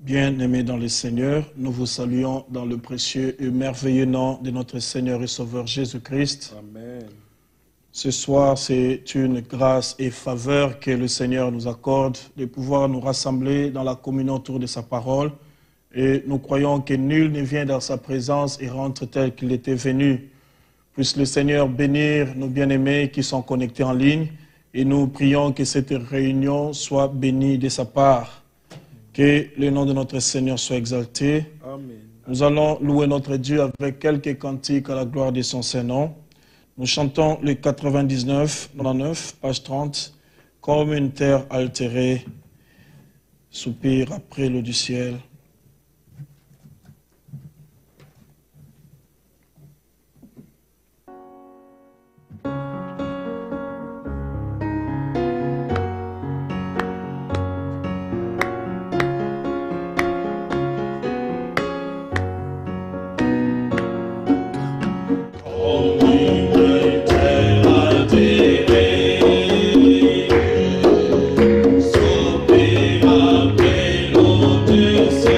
Bien-aimés dans le Seigneur, nous vous saluons dans le précieux et merveilleux nom de notre Seigneur et Sauveur Jésus-Christ. Amen. Ce soir, c'est une grâce et faveur que le Seigneur nous accorde de pouvoir nous rassembler dans la communion autour de sa parole. Et nous croyons que nul ne vient dans sa présence et rentre tel qu'il était venu. Puisse le Seigneur bénir nos bien-aimés qui sont connectés en ligne. Et nous prions que cette réunion soit bénie de sa part. Que le nom de notre Seigneur soit exalté. Amen. Nous allons louer notre Dieu avec quelques cantiques à la gloire de son Saint-Nom. Nous chantons le 99, page 30, comme une terre altérée, soupire après l'eau du ciel. Soupir après l'eau du ciel.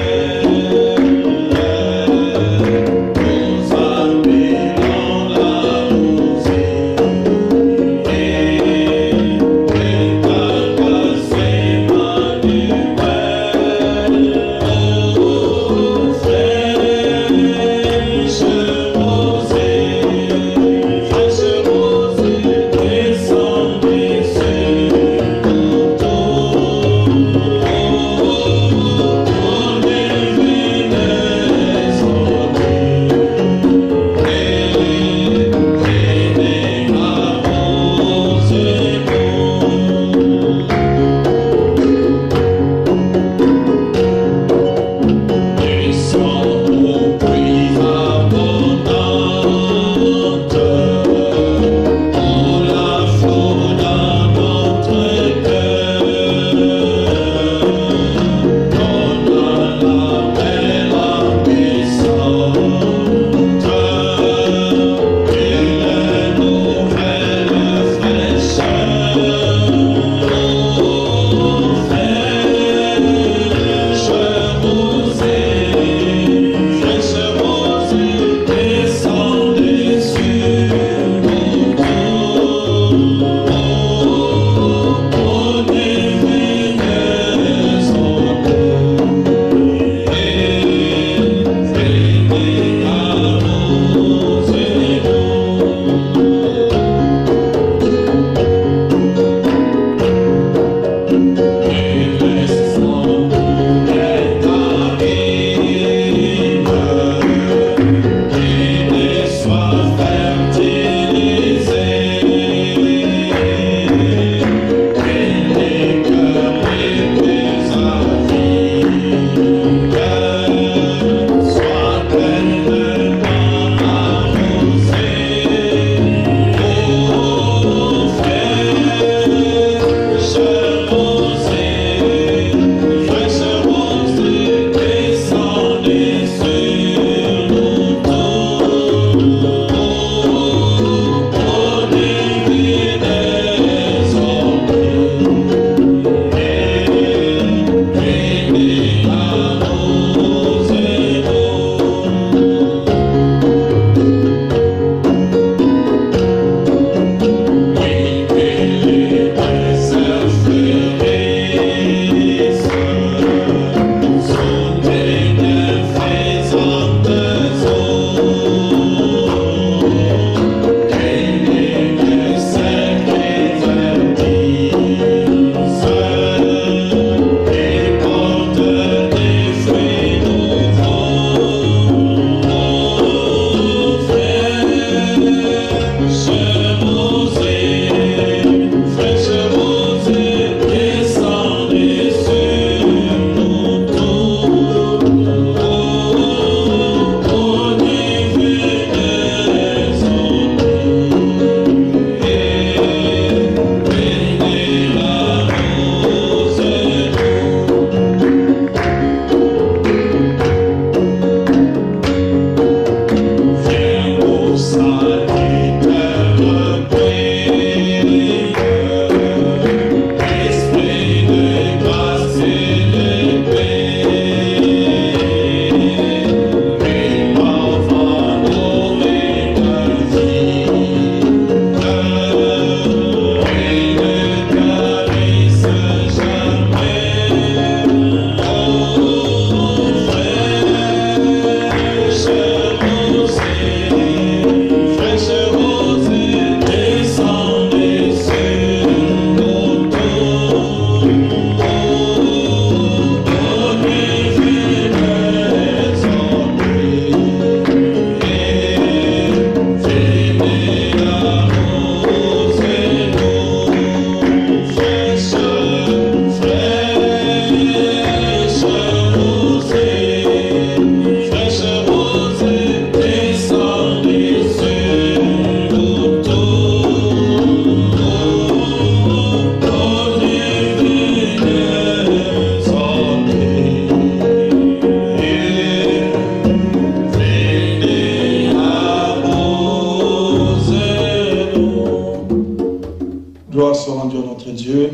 Gloire soit rendue à notre Dieu.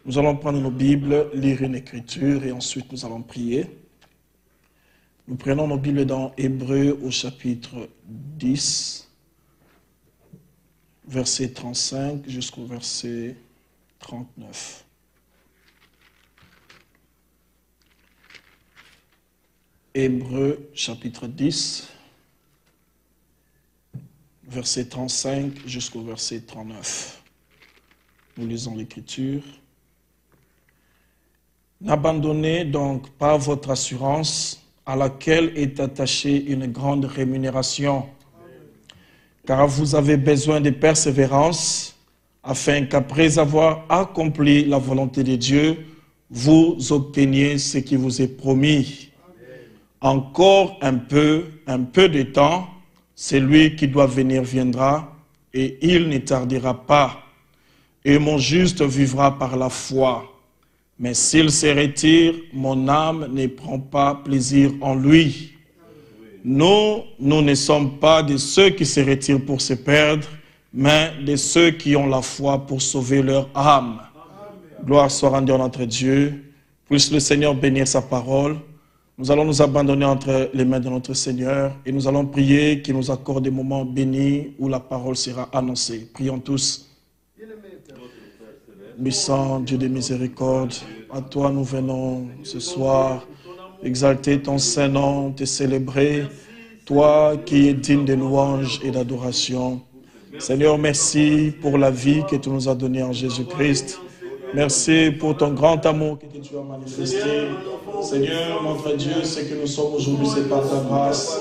Nous allons prendre nos Bibles, lire une écriture et ensuite nous allons prier. Nous prenons nos Bibles dans Hébreux au chapitre 10, verset 35 jusqu'au verset 39. Hébreux chapitre 10, verset 35 jusqu'au verset 39. Nous lisons l'Écriture. N'abandonnez donc pas votre assurance à laquelle est attachée une grande rémunération, car vous avez besoin de persévérance, afin qu'après avoir accompli la volonté de Dieu, vous obteniez ce qui vous est promis. Encore un peu de temps, celui qui doit venir viendra, et il ne tardera pas. Et mon juste vivra par la foi. Mais s'il se retire, mon âme ne prend pas plaisir en lui. Nous ne sommes pas de ceux qui se retirent pour se perdre, mais de ceux qui ont la foi pour sauver leur âme. Gloire soit rendue à notre Dieu. Puisse le Seigneur bénir sa parole. Nous allons nous abandonner entre les mains de notre Seigneur et nous allons prier qu'il nous accorde des moments bénis où la parole sera annoncée. Prions tous. Puissant Dieu de miséricorde, à toi nous venons ce soir exalter ton Saint-Nom, te célébrer, toi qui es digne de louanges et d'adoration. Seigneur, merci pour la vie que tu nous as donnée en Jésus-Christ. Merci pour ton grand amour que tu as manifesté. Seigneur, notre Dieu, ce que nous sommes aujourd'hui, c'est par ta grâce.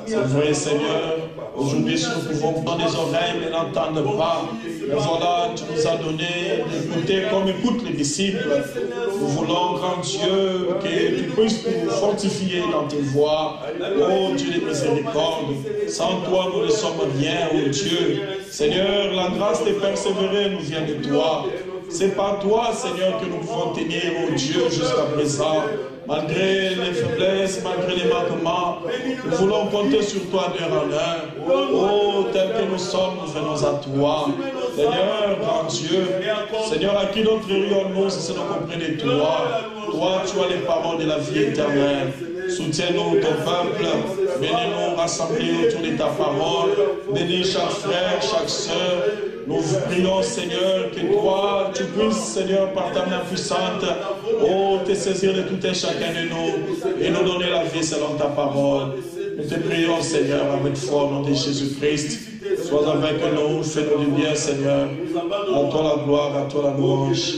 C'est vrai, Seigneur. Aujourd'hui, si nous pouvons prendre des oreilles, mais n'entendre pas. Mais voilà, tu nous as donné d'écouter comme écoutent les disciples. Nous voulons, grand Dieu, que tu puisses nous fortifier dans tes voies. Oh Dieu de miséricorde, sans toi, nous ne sommes rien, oh Dieu. Seigneur, la grâce de persévérer nous vient de toi. C'est par toi, Seigneur, que nous pouvons tenir, oh Dieu, jusqu'à présent. Malgré les faiblesses, malgré les manquements, nous voulons compter sur toi d'heure en heure. Oh, tel que nous sommes, nous venons à toi. Seigneur, grand Dieu, Seigneur, à qui d'autre irions-nous si ce n'est qu'auprès de toi? Toi, tu as les paroles de la vie éternelle. Soutiens-nous, ton peuple. Bénis-nous, rassemblés autour de ta parole. Bénis chaque frère, chaque sœur. Nous prions, Seigneur, que toi, tu puisses, Seigneur, par ta main puissante, oh, te saisir de tout et chacun de nous et nous donner la vie selon ta parole. Nous te prions, Seigneur, avec foi au nom de Jésus-Christ. Sois avec nous, fais-nous du bien, Seigneur. À toi la gloire, à toi la louange.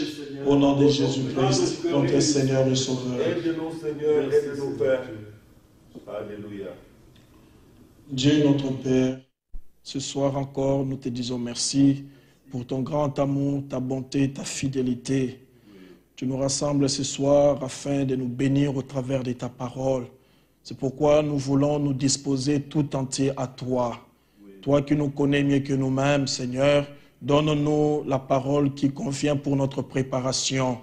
Au nom de Jésus-Christ, notre Seigneur et Sauveur. Aide-nous, Seigneur, aide-nous, Père. Alléluia. Dieu notre Père, ce soir encore, nous te disons merci pour ton grand amour, ta bonté, ta fidélité. Tu nous rassembles ce soir afin de nous bénir au travers de ta parole. C'est pourquoi nous voulons nous disposer tout entier à toi. Toi qui nous connais mieux que nous-mêmes, Seigneur, donne-nous la parole qui convient pour notre préparation.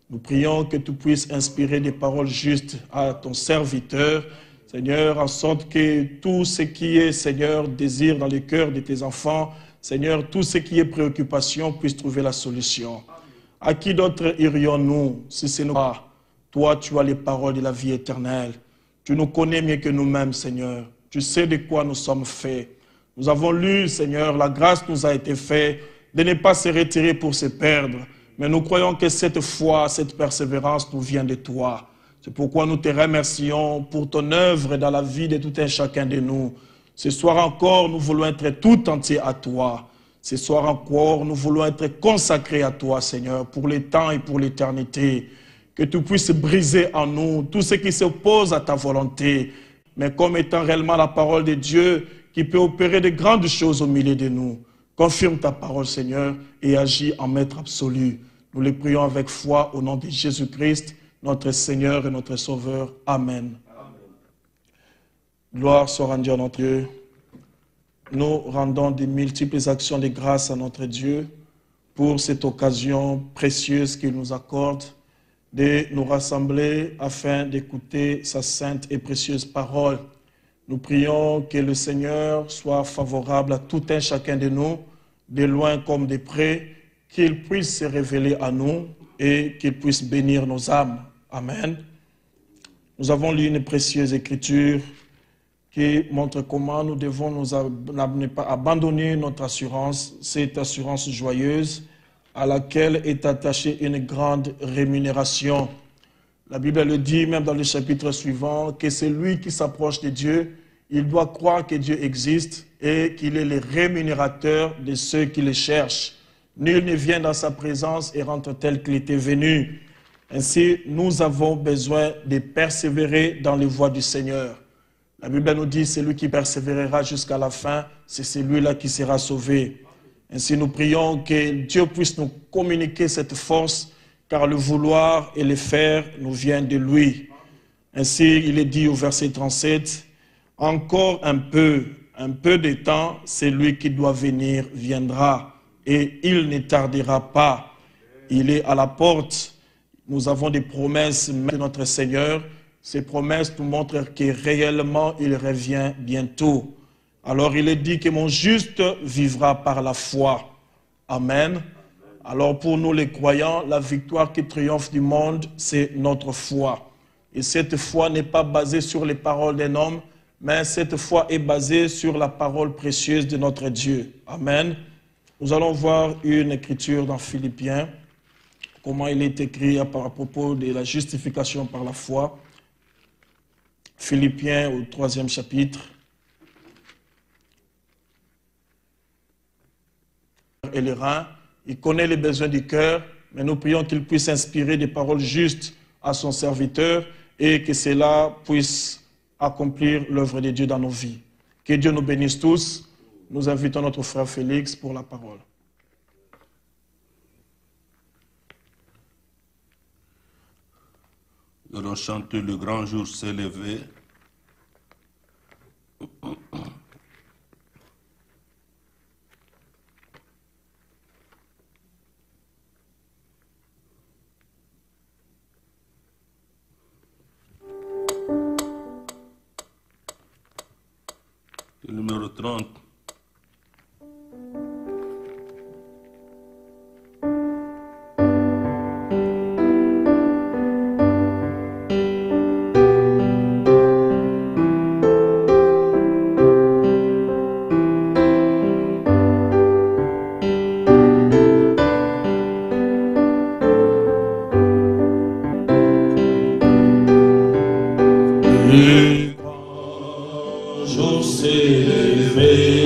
Nous prions que tu puisses inspirer des paroles justes à ton serviteur, Seigneur, en sorte que tout ce qui est, Seigneur, désir dans les cœurs de tes enfants, Seigneur, tout ce qui est préoccupation puisse trouver la solution. À qui d'autre irions-nous si ce n'est pas toi? Tu as les paroles de la vie éternelle. Tu nous connais mieux que nous-mêmes, Seigneur. Tu sais de quoi nous sommes faits. Nous avons lu, Seigneur, la grâce nous a été faite de ne pas se retirer pour se perdre. Mais nous croyons que cette foi, cette persévérance nous vient de toi. C'est pourquoi nous te remercions pour ton œuvre dans la vie de tout un chacun de nous. Ce soir encore, nous voulons être tout entier à toi. Ce soir encore, nous voulons être consacrés à toi, Seigneur, pour le temps et pour l'éternité. Que tu puisses briser en nous tout ce qui s'oppose à ta volonté, mais comme étant réellement la parole de Dieu qui peut opérer de grandes choses au milieu de nous. Confirme ta parole, Seigneur, et agis en maître absolu. Nous le prions avec foi au nom de Jésus-Christ, notre Seigneur et notre Sauveur. Amen. Amen. Gloire soit rendue à notre Dieu. Nous rendons de multiples actions de grâce à notre Dieu pour cette occasion précieuse qu'il nous accorde de nous rassembler afin d'écouter sa sainte et précieuse parole. Nous prions que le Seigneur soit favorable à tout un chacun de nous, de loin comme de près, qu'il puisse se révéler à nous et qu'il puisse bénir nos âmes. Amen. Nous avons lu une précieuse écriture qui montre comment nous devons ne pas abandonner notre assurance, cette assurance joyeuse à laquelle est attachée une grande rémunération. La Bible le dit même dans le chapitre suivant que celui qui s'approche de Dieu, il doit croire que Dieu existe et qu'il est le rémunérateur de ceux qui le cherchent. Nul ne vient dans sa présence et rentre tel qu'il était venu. Ainsi, nous avons besoin de persévérer dans les voies du Seigneur. La Bible nous dit, celui qui persévérera jusqu'à la fin, c'est celui-là qui sera sauvé. Ainsi, nous prions que Dieu puisse nous communiquer cette force, car le vouloir et le faire nous viennent de lui. Ainsi, il est dit au verset 37, « Encore un peu de temps, celui qui doit venir viendra, et il ne tardera pas. Il est à la porte. » Nous avons des promesses de notre Seigneur. Ces promesses nous montrent que réellement il revient bientôt. Alors il est dit que mon juste vivra par la foi. Amen. Alors pour nous les croyants, la victoire qui triomphe du monde, c'est notre foi. Et cette foi n'est pas basée sur les paroles d'un homme, mais cette foi est basée sur la parole précieuse de notre Dieu. Amen. Nous allons voir une écriture dans Philippiens, comment il est écrit à propos de la justification par la foi. Philippiens au 3e chapitre. Et les reins, il connaît les besoins du cœur, mais nous prions qu'il puisse inspirer des paroles justes à son serviteur et que cela puisse accomplir l'œuvre de Dieu dans nos vies. Que Dieu nous bénisse tous. Nous invitons notre frère Félix pour la parole. Nous allons chanter le grand jour s'est levé. Le numéro 30. Jour s'est levé.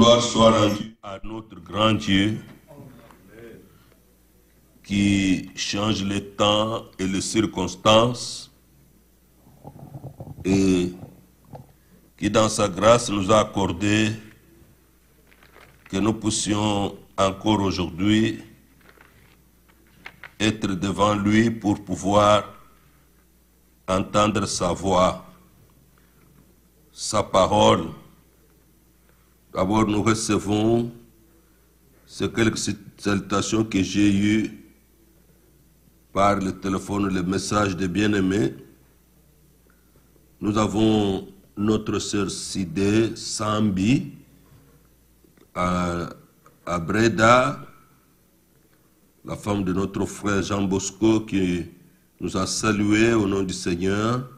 gloire soit rendue à notre grand Dieu qui change les temps et les circonstances et qui dans sa grâce nous a accordé que nous puissions encore aujourd'hui être devant lui pour pouvoir entendre sa voix, sa parole. D'abord, nous recevons ces quelques salutations que j'ai eues par le téléphone, le message des bien-aimés. Nous avons notre sœur Sidé Sambi à Breda, la femme de notre frère Jean Bosco qui nous a salués au nom du Seigneur,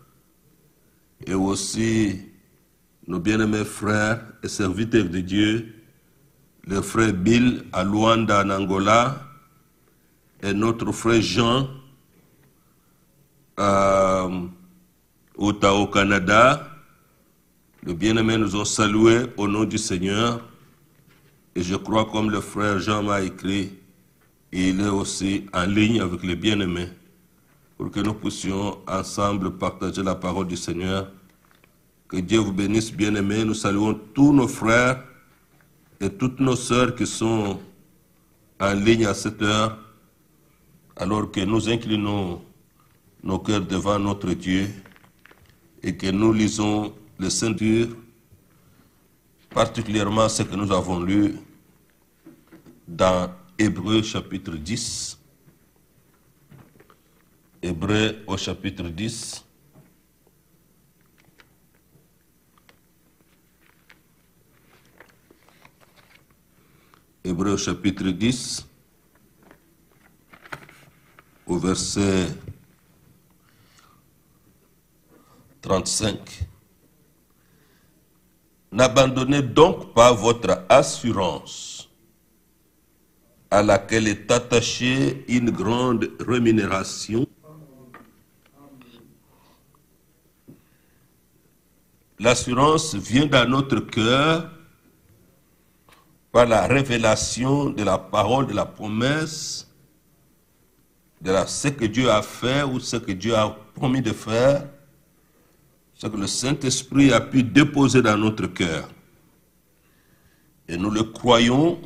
et aussi nos bien-aimés frères et serviteurs de Dieu, le frère Bill à Luanda en Angola, et notre frère Jean à Ottawa au Canada. Les bien-aimés nous ont salués au nom du Seigneur, et je crois comme le frère Jean m'a écrit, il est aussi en ligne avec les bien-aimés pour que nous puissions ensemble partager la parole du Seigneur. Que Dieu vous bénisse, bien-aimés. Nous saluons tous nos frères et toutes nos sœurs qui sont en ligne à cette heure, alors que nous inclinons nos cœurs devant notre Dieu et que nous lisons les Saintes, particulièrement ce que nous avons lu dans Hébreux chapitre 10. Hébreux au chapitre 10. Hébreux chapitre 10, au verset 35. N'abandonnez donc pas votre assurance, à laquelle est attachée une grande rémunération. L'assurance vient dans notre cœur par la révélation de la parole, de la promesse, de ce que Dieu a fait ou ce que Dieu a promis de faire, ce que le Saint-Esprit a pu déposer dans notre cœur. Et nous le croyons,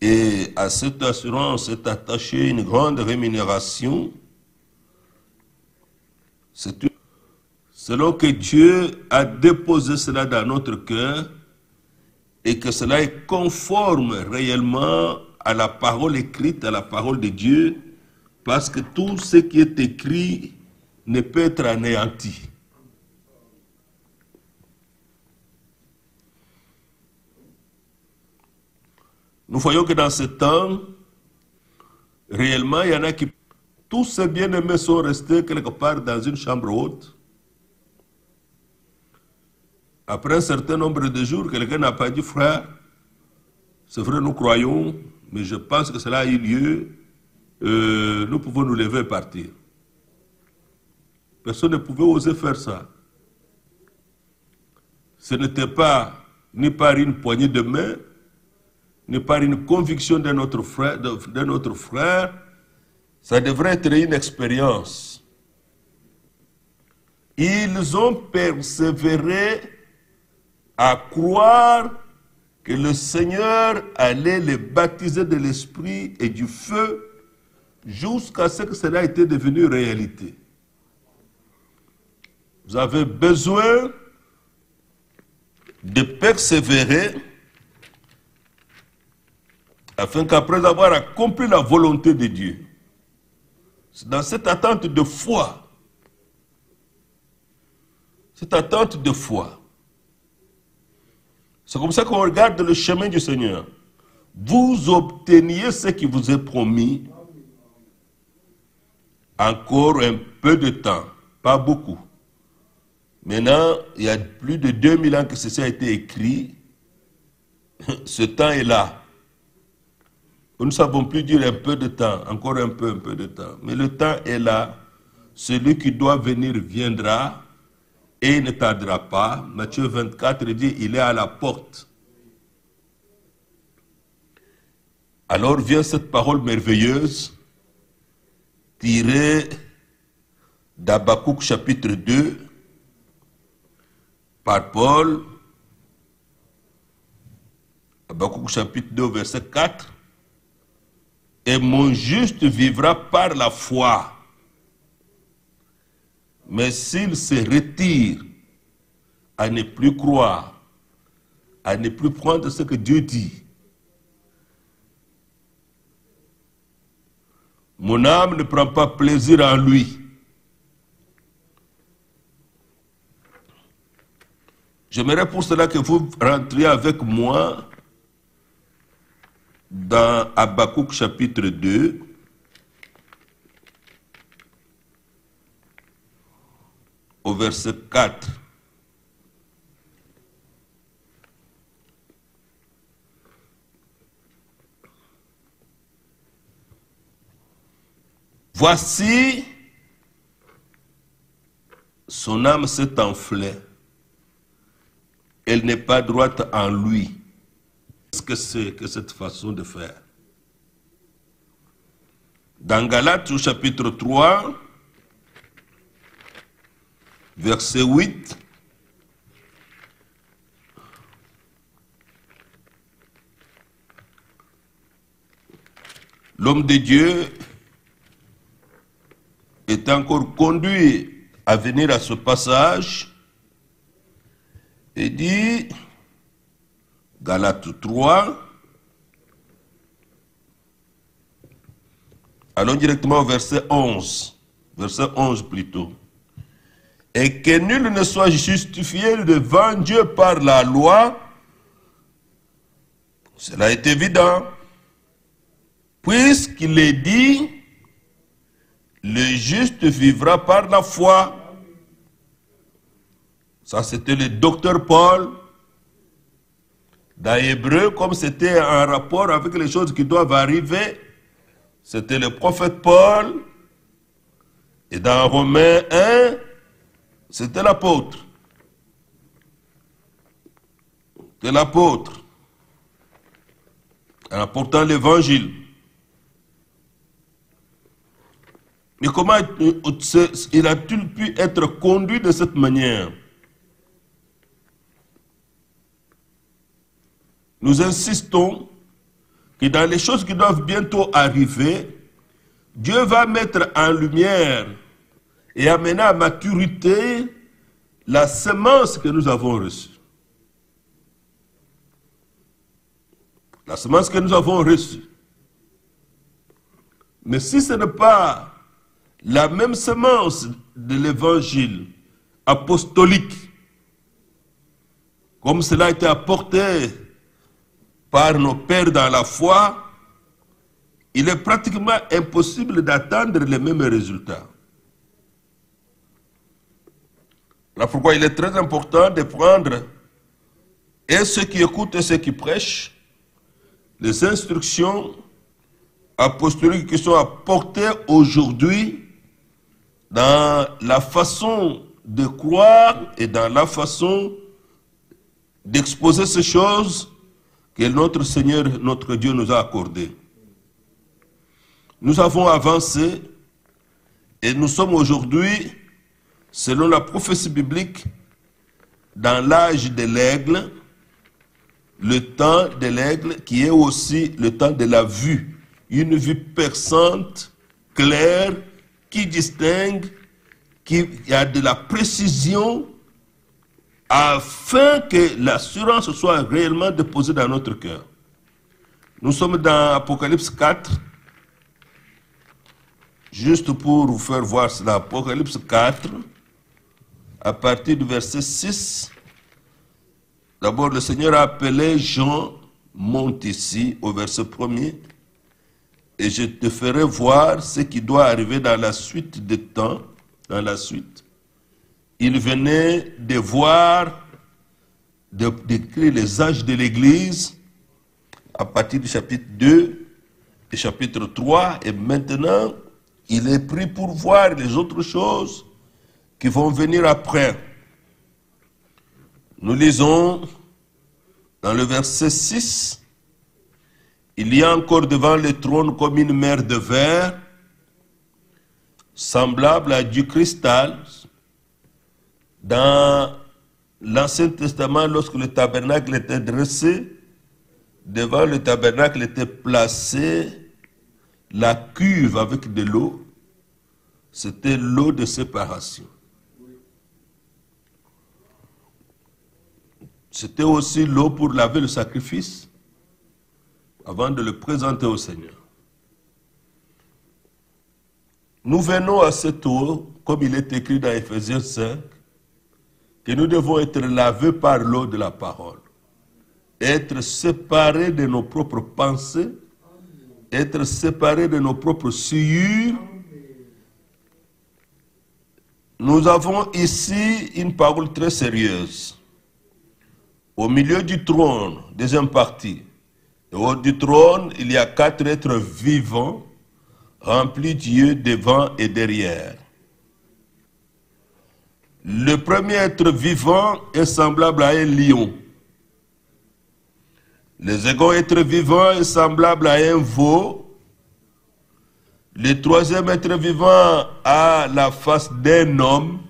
et à cette assurance est attachée une grande rémunération. Selon que Dieu a déposé cela dans notre cœur, et que cela est conforme réellement à la parole écrite, à la parole de Dieu, parce que tout ce qui est écrit ne peut être anéanti. Nous voyons que dans ce temps, réellement, il y en a qui, tous ces bien-aimés sont restés quelque part dans une chambre haute. Après un certain nombre de jours, quelqu'un n'a pas dit, frère, c'est vrai, nous croyons, mais je pense que cela a eu lieu, nous pouvons nous lever et partir. Personne ne pouvait oser faire ça. Ce n'était pas ni par une poignée de main, ni par une conviction de notre frère, ça devrait être une expérience. Ils ont persévéré à croire que le Seigneur allait les baptiser de l'Esprit et du feu jusqu'à ce que cela ait été devenu réalité. Vous avez besoin de persévérer afin qu'après avoir accompli la volonté de Dieu, c'est dans cette attente de foi, c'est comme ça qu'on regarde le chemin du Seigneur. Vous obteniez ce qui vous est promis encore un peu de temps, pas beaucoup. Maintenant, il y a plus de 2000 ans que ceci a été écrit. Ce temps est là. Nous ne savons plus dire un peu de temps, encore un peu de temps. Mais le temps est là. Celui qui doit venir viendra. et il ne tardera pas. Matthieu 24 dit, il est à la porte. Alors vient cette parole merveilleuse tirée d'Habakkuk chapitre 2 par Paul. Habakkuk chapitre 2 verset 4. Et mon juste vivra par la foi. Mais s'il se retire à ne plus croire, à ne plus prendre ce que Dieu dit, mon âme ne prend pas plaisir en lui. J'aimerais pour cela que vous rentriez avec moi dans Habakkuk chapitre 2. Au verset 4. Voici, son âme s'est enflée. Elle n'est pas droite en lui. Qu'est-ce que c'est que cette façon de faire? Dans Galates au chapitre 3, verset 8, l'homme de Dieu est encore conduit à venir à ce passage et dit, Galates 3, allons directement au verset 11, verset 11 plutôt. Et que nul ne soit justifié devant Dieu par la loi, cela est évident, puisqu'il est dit, le juste vivra par la foi. Ça, c'était le docteur Paul. Dans Hébreu, comme c'était un rapport avec les choses qui doivent arriver, c'était le prophète Paul. Et dans Romains 1, c'était l'apôtre. C'était l'apôtre. En apportant l'évangile. Mais comment a-t-il pu être conduit de cette manière? Nous insistons que dans les choses qui doivent bientôt arriver, Dieu va mettre en lumière et amener à maturité la semence que nous avons reçue. La semence que nous avons reçue. Mais si ce n'est pas la même semence de l'évangile apostolique, comme cela a été apporté par nos pères dans la foi, il est pratiquement impossible d'attendre les mêmes résultats. Voilà pourquoi il est très important de prendre, et ceux qui écoutent et ceux qui prêchent, les instructions apostoliques qui sont apportées aujourd'hui dans la façon de croire et dans la façon d'exposer ces choses que notre Seigneur, notre Dieu nous a accordées. Nous avons avancé et nous sommes aujourd'hui, selon la prophétie biblique, dans l'âge de l'aigle, le temps de l'aigle qui est aussi le temps de la vue. Une vue perçante, claire, qui distingue, qui a de la précision, afin que l'assurance soit réellement déposée dans notre cœur. Nous sommes dans Apocalypse 4, juste pour vous faire voir cela. Apocalypse 4, à partir du verset 6, d'abord le Seigneur a appelé Jean, monte ici, au verset 1er, et je te ferai voir ce qui doit arriver dans la suite des temps, dans la suite. Il venait de voir, d'écrire les âges de l'Église à partir du chapitre 2 et chapitre 3. Et maintenant, il est pris pour voir les autres choses qui vont venir après. Nous lisons dans le verset 6, « Il y a encore devant le trône comme une mer de verre, semblable à du cristal. » Dans l'Ancien Testament, lorsque le tabernacle était dressé, devant le tabernacle était placée la cuve avec de l'eau. C'était l'eau de séparation. C'était aussi l'eau pour laver le sacrifice avant de le présenter au Seigneur. Nous venons à cette eau, comme il est écrit dans Éphésiens 5, que nous devons être lavés par l'eau de la parole, être séparés de nos propres pensées, être séparés de nos propres souillures. Nous avons ici une parole très sérieuse. Au milieu du trône, deuxième partie, au haut du trône, il y a 4 êtres vivants, remplis d'yeux devant et derrière. Le premier être vivant est semblable à un lion. Le second être vivant est semblable à un veau. Le troisième être vivant a la face d'un homme.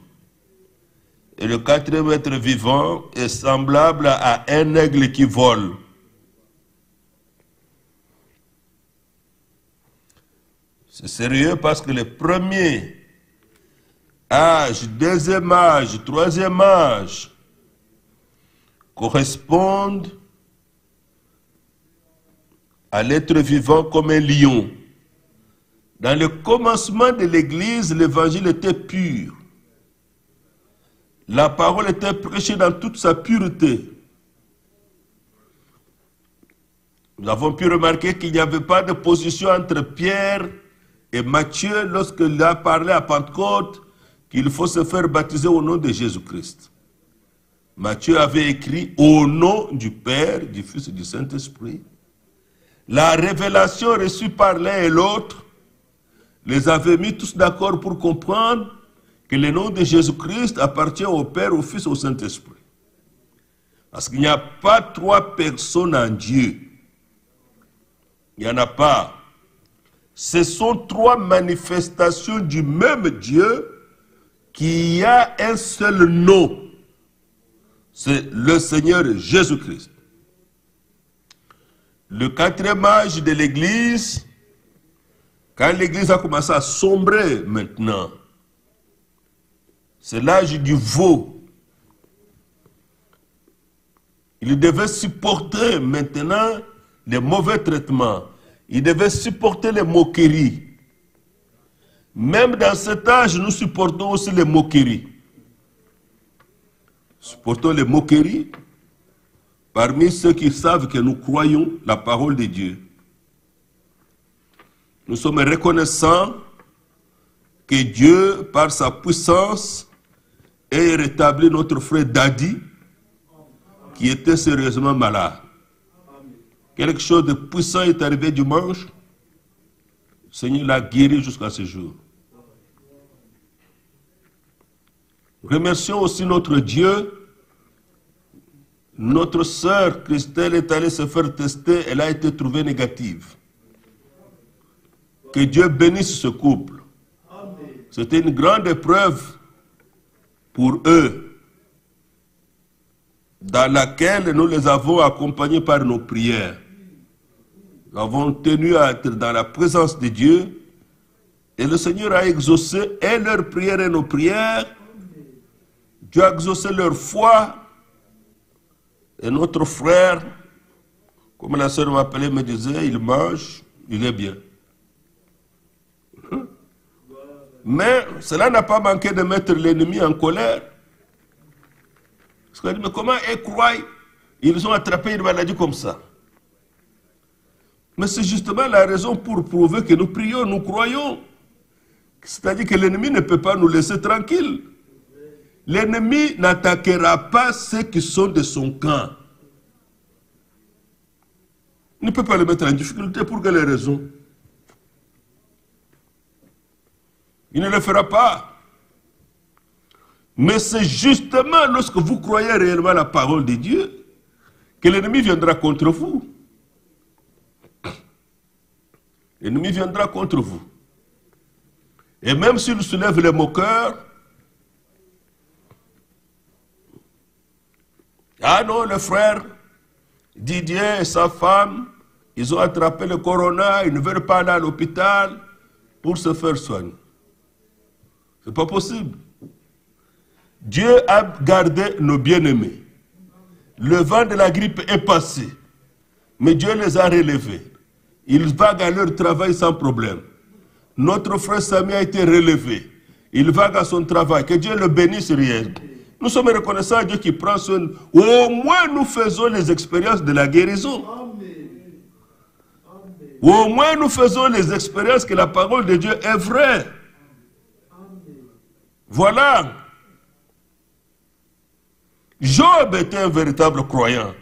Et le quatrième être vivant est semblable à un aigle qui vole. C'est sérieux parce que le premier âge, deuxième âge, troisième âge correspondent à l'être vivant comme un lion. Dans le commencement de l'Église, l'évangile était pur. La parole était prêchée dans toute sa pureté. Nous avons pu remarquer qu'il n'y avait pas de position entre Pierre et Matthieu lorsqu'il a parlé à Pentecôte qu'il faut se faire baptiser au nom de Jésus-Christ. Matthieu avait écrit au nom du Père, du Fils et du Saint-Esprit. La révélation reçue par l'un et l'autre les avait mis tous d'accord pour comprendre que le nom de Jésus-Christ appartient au Père, au Fils et au Saint-Esprit. Parce qu'il n'y a pas 3 personnes en Dieu. Il n'y en a pas. Ce sont 3 manifestations du même Dieu qui a un seul nom. C'est le Seigneur Jésus-Christ. Le 4e âge de l'Église, quand l'Église a commencé à sombrer maintenant, c'est l'âge du veau. Il devait supporter maintenant les mauvais traitements. Il devait supporter les moqueries. Même dans cet âge, nous supportons aussi les moqueries. Supportons les moqueries parmi ceux qui savent que nous croyons la parole de Dieu. Nous sommes reconnaissants que Dieu, par sa puissance, ait rétabli notre frère Dadi, qui était sérieusement malade. Quelque chose de puissant est arrivé dimanche. Le Seigneur l'a guéri jusqu'à ce jour. Remercions aussi notre Dieu. Notre sœur Christelle est allée se faire tester. Elle a été trouvée négative. Que Dieu bénisse ce couple. C'était une grande épreuve pour eux, dans laquelle nous les avons accompagnés par nos prières. Nous avons tenu à être dans la présence de Dieu et le Seigneur a exaucé et leurs prières et nos prières. Dieu a exaucé leur foi et notre frère, comme la sœur m'appelait, me disait, il mange, il est bien. Mais cela n'a pas manqué de mettre l'ennemi en colère. Parce qu'il dit, mais comment ils croient, ils ont attrapé une maladie comme ça? Mais c'est justement la raison pour prouver que nous prions, nous croyons. C'est-à-dire que l'ennemi ne peut pas nous laisser tranquilles. L'ennemi n'attaquera pas ceux qui sont de son camp. Il ne peut pas les mettre en difficulté pour quelle raison? Il ne le fera pas. Mais c'est justement lorsque vous croyez réellement la parole de Dieu que l'ennemi viendra contre vous. L'ennemi viendra contre vous. Et même s'il soulève les moqueurs, ah non, le frère Didier et sa femme, ils ont attrapé le corona, ils ne veulent pas aller à l'hôpital pour se faire soigner. Ce n'est pas possible. Dieu a gardé nos bien-aimés. Le vent de la grippe est passé, mais Dieu les a relevés. Ils vaguent à leur travail sans problème. Notre frère Samy a été relevé. Il vague à son travail. Que Dieu le bénisse rien. Nous sommes reconnaissants à Dieu qui prend soin. Au moins nous faisons les expériences de la guérison. Au moins nous faisons les expériences que la parole de Dieu est vraie. Voilà. Job était un véritable croyant.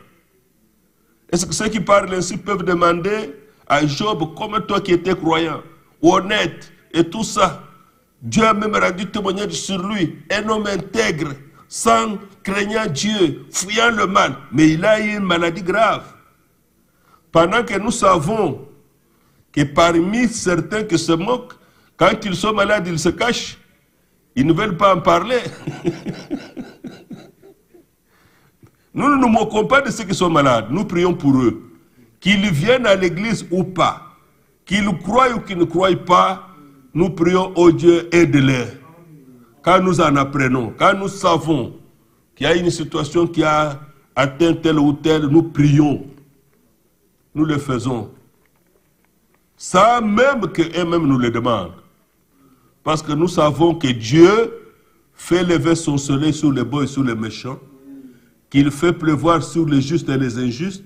Est-ce que ceux qui parlent ainsi peuvent demander à Job, comme toi qui étais croyant, honnête et tout ça, Dieu a même rendu témoignage sur lui, un homme intègre, sans craignant Dieu, fuyant le mal, mais il a eu une maladie grave. Pendant que nous savons que parmi certains qui se moquent, quand ils sont malades, ils se cachent, ils ne veulent pas en parler. Nous ne nous moquons pas de ceux qui sont malades, nous prions pour eux. Qu'ils viennent à l'église ou pas, qu'ils croient ou qu'ils ne croient pas, nous prions, oh Dieu, aide-les. Quand nous en apprenons, quand nous savons qu'il y a une situation qui a atteint tel ou tel, nous prions. Nous le faisons. Sans même qu'eux-mêmes nous le demandent. Parce que nous savons que Dieu fait lever son soleil sur les bons et sur les méchants, qu'il fait pleuvoir sur les justes et les injustes,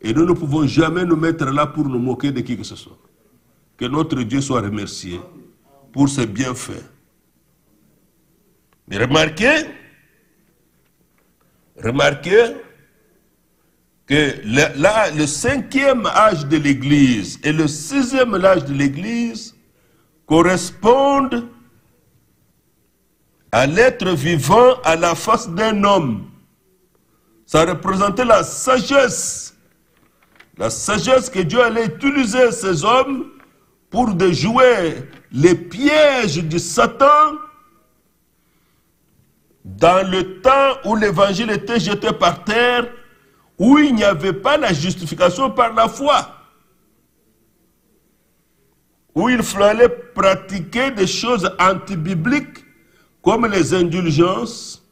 et nous ne pouvons jamais nous mettre là pour nous moquer de qui que ce soit. Que notre Dieu soit remercié pour ses bienfaits. Mais remarquez que là, le 5e âge de l'Église et le 6e âge de l'Église correspondent à l'être vivant à la face d'un homme. Ça représentait la sagesse que Dieu allait utiliser ces hommes pour déjouer les pièges du Satan dans le temps où l'évangile était jeté par terre, où il n'y avait pas la justification par la foi, où il fallait pratiquer des choses antibibliques comme les indulgences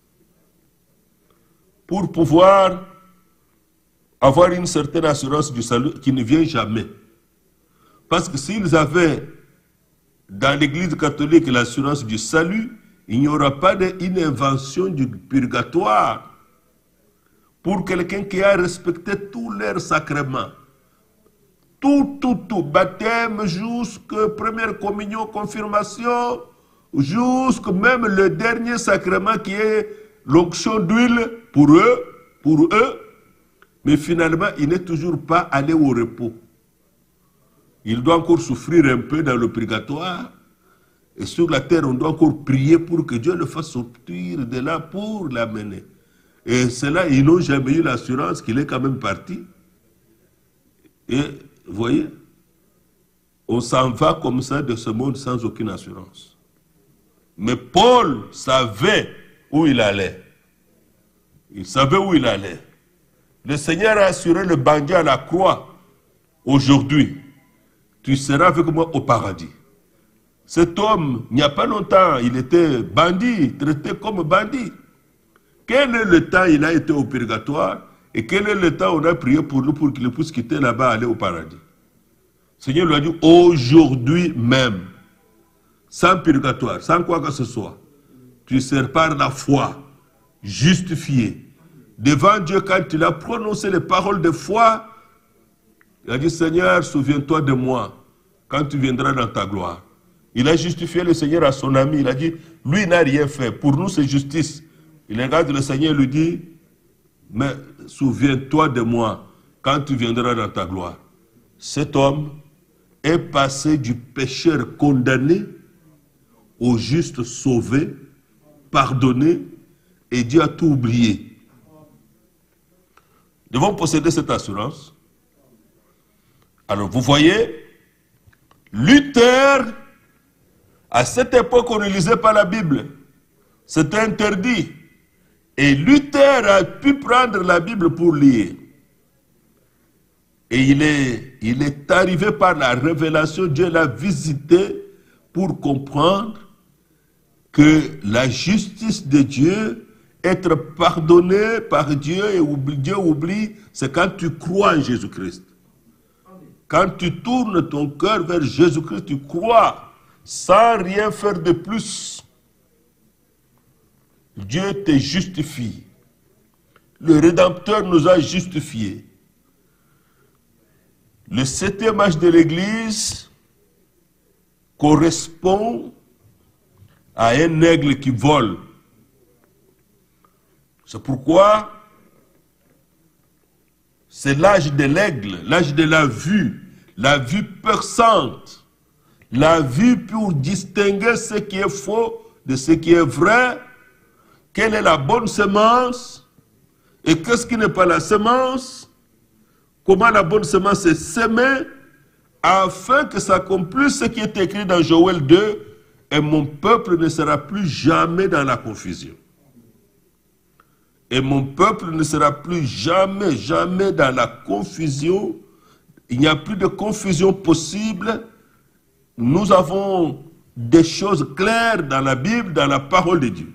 pour pouvoir avoir une certaine assurance du salut qui ne vient jamais. Parce que s'ils avaient dans l'Église catholique l'assurance du salut, il n'y aura pas une invention du purgatoire pour quelqu'un qui a respecté tous leurs sacrements. Tout, baptême, jusqu'à première communion, confirmation, jusqu'à même le dernier sacrement qui est l'onction d'huile pour eux, mais finalement, il n'est toujours pas allé au repos. Il doit encore souffrir un peu dans le purgatoire. Et sur la terre, on doit encore prier pour que Dieu le fasse sortir de là pour l'amener. Et cela, ils n'ont jamais eu l'assurance qu'il est quand même parti. Et vous voyez, on s'en va comme ça de ce monde sans aucune assurance. Mais Paul savait où il allait. Il savait où il allait. Le Seigneur a assuré le bandit à la croix. Aujourd'hui, tu seras avec moi au paradis. Cet homme, il n'y a pas longtemps, il était bandit, traité comme bandit. Quel est le temps il a été au purgatoire et quel est le temps on a prié pour lui pour qu'il puisse quitter là-bas et aller au paradis? Le Seigneur lui a dit, aujourd'hui même, sans purgatoire, sans quoi que ce soit, tu seras par la foi justifié devant Dieu. Quand il a prononcé les paroles de foi, il a dit, Seigneur, souviens-toi de moi quand tu viendras dans ta gloire. Il a justifié le Seigneur à son ami. Il a dit, lui n'a rien fait. Pour nous, c'est justice. Il regarde le Seigneur et lui dit, mais souviens-toi de moi quand tu viendras dans ta gloire. Cet homme est passé du pécheur condamné au juste sauvé pardonné et Dieu a tout oublié. Nous devons posséder cette assurance. Alors vous voyez, Luther, à cette époque on ne lisait pas la Bible. C'était interdit. Et Luther a pu prendre la Bible pour lire. Et il est arrivé par la révélation, Dieu l'a visité pour comprendre que la justice de Dieu, être pardonné par Dieu et Dieu oublie, c'est quand tu crois en Jésus-Christ. Quand tu tournes ton cœur vers Jésus-Christ, tu crois sans rien faire de plus. Dieu te justifie. Le Rédempteur nous a justifiés. Le 7e âge de l'Église correspond à un aigle qui vole. C'est pourquoi c'est l'âge de l'aigle, l'âge de la vue perçante, la vue pour distinguer ce qui est faux de ce qui est vrai, quelle est la bonne semence et qu'est-ce qui n'est pas la semence. Comment la bonne semence est semée, afin que s'accomplisse ce qui est écrit dans Joël 2, et mon peuple ne sera plus jamais dans la confusion. Et mon peuple ne sera plus jamais, jamais dans la confusion. Il n'y a plus de confusion possible. Nous avons des choses claires dans la Bible, dans la parole de Dieu.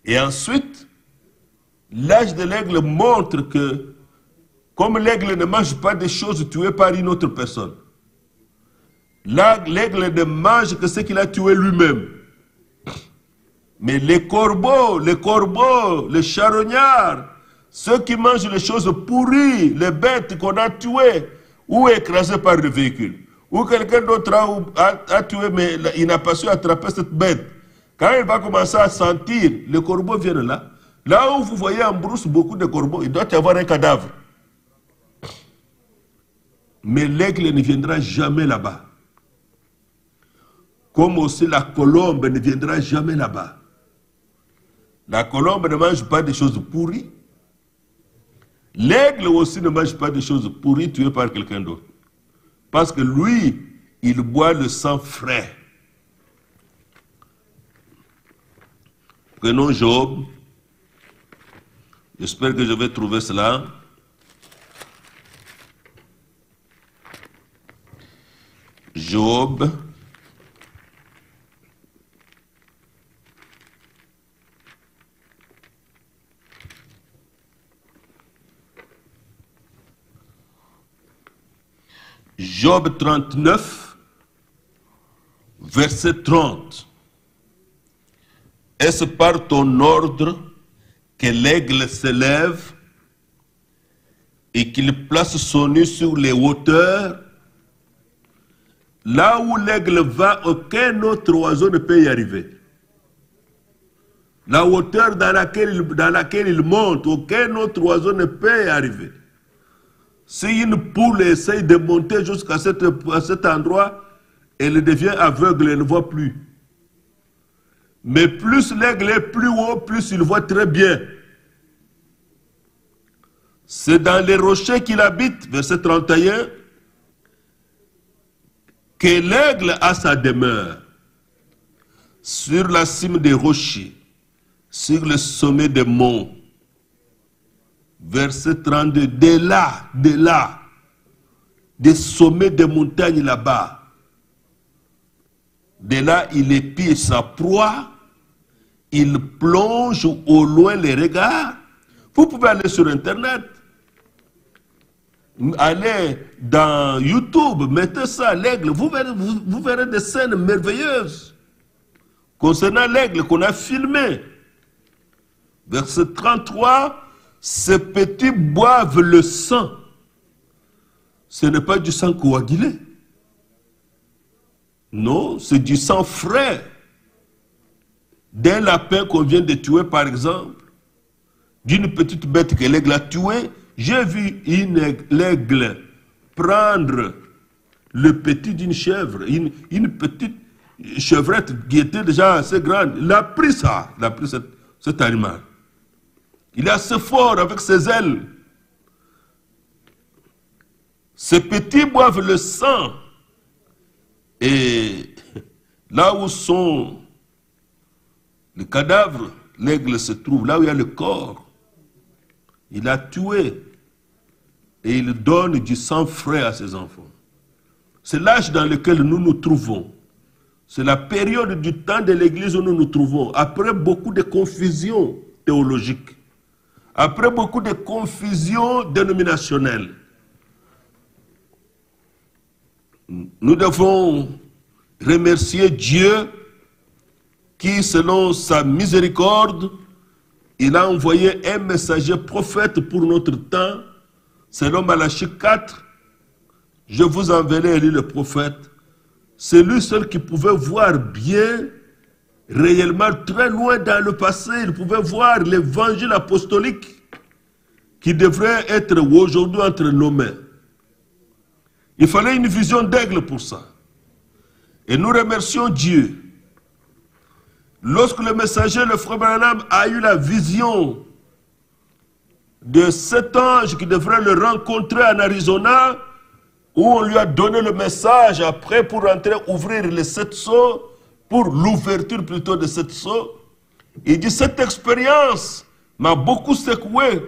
Et ensuite, l'âge de l'aigle montre que comme l'aigle ne mange pas des choses tuées par une autre personne, l'aigle ne mange que ce qu'il a tué lui-même. Mais les corbeaux, les charognards, ceux qui mangent les choses pourries, les bêtes qu'on a tuées ou écrasées par le véhicule, ou quelqu'un d'autre a tué mais il n'a pas su attraper cette bête, quand il va commencer à sentir, les corbeaux viennent là. Là où vous voyez en brousse beaucoup de corbeaux, il doit y avoir un cadavre. Mais l'aigle ne viendra jamais là-bas. Comme aussi la colombe ne viendra jamais là-bas. La colombe ne mange pas des choses pourries. L'aigle aussi ne mange pas des choses pourries tuées par quelqu'un d'autre. Parce que lui, il boit le sang frais. Prenons Job. J'espère que je vais trouver cela. Job. Job 39, verset 30. Est-ce par ton ordre que l'aigle s'élève et qu'il place son nid sur les hauteurs? Là où l'aigle va, aucun autre oiseau ne peut y arriver. La hauteur dans laquelle il monte, aucun autre oiseau ne peut y arriver. Si une poule essaye de monter jusqu'à cet endroit, elle devient aveugle, elle ne voit plus. Mais plus l'aigle est plus haut, plus il voit très bien. C'est dans les rochers qu'il habite, verset 31, que l'aigle a sa demeure. Sur la cime des rochers, sur le sommet des monts. Verset 32, de là, des sommets des montagnes là-bas. De là, il épie sa proie, il plonge au loin les regards. Vous pouvez aller sur Internet, allez dans YouTube, mettez ça, l'aigle, vous verrez des scènes merveilleuses concernant l'aigle qu'on a filmé. Verset 33, ces petits boivent le sang. Ce n'est pas du sang coagulé. Non, c'est du sang frais. D'un lapin qu'on vient de tuer, par exemple, d'une petite bête que l'aigle a tuée, j'ai vu l'aigle prendre le petit d'une chèvre, une petite, chevrette qui était déjà assez grande. Il a pris ça, il a pris cet animal. Il est assez fort avec ses ailes. Ces petits boivent le sang. Et là où sont les cadavres, l'aigle se trouve. Là où il y a le corps, il a tué. Et il donne du sang frais à ses enfants. C'est l'âge dans lequel nous nous trouvons. C'est la période du temps de l'Église où nous nous trouvons. Après beaucoup de confusions théologiques. Après beaucoup de confusions dénominationnelles. Nous devons remercier Dieu qui, selon sa miséricorde, il a envoyé un messager prophète pour notre temps. Selon Malachie 4, je vous enverrai Élie le prophète. C'est lui seul qui pouvait voir bien, réellement très loin dans le passé. Il pouvait voir l'évangile apostolique qui devrait être aujourd'hui entre nos mains. Il fallait une vision d'aigle pour ça. Et nous remercions Dieu. Lorsque le messager, le frère Branham, a eu la vision de cet ange qui devrait le rencontrer en Arizona, où on lui a donné le message après pour rentrer ouvrir les 7 sceaux, pour l'ouverture plutôt de 7 sceaux. Il dit, cette expérience m'a beaucoup secoué.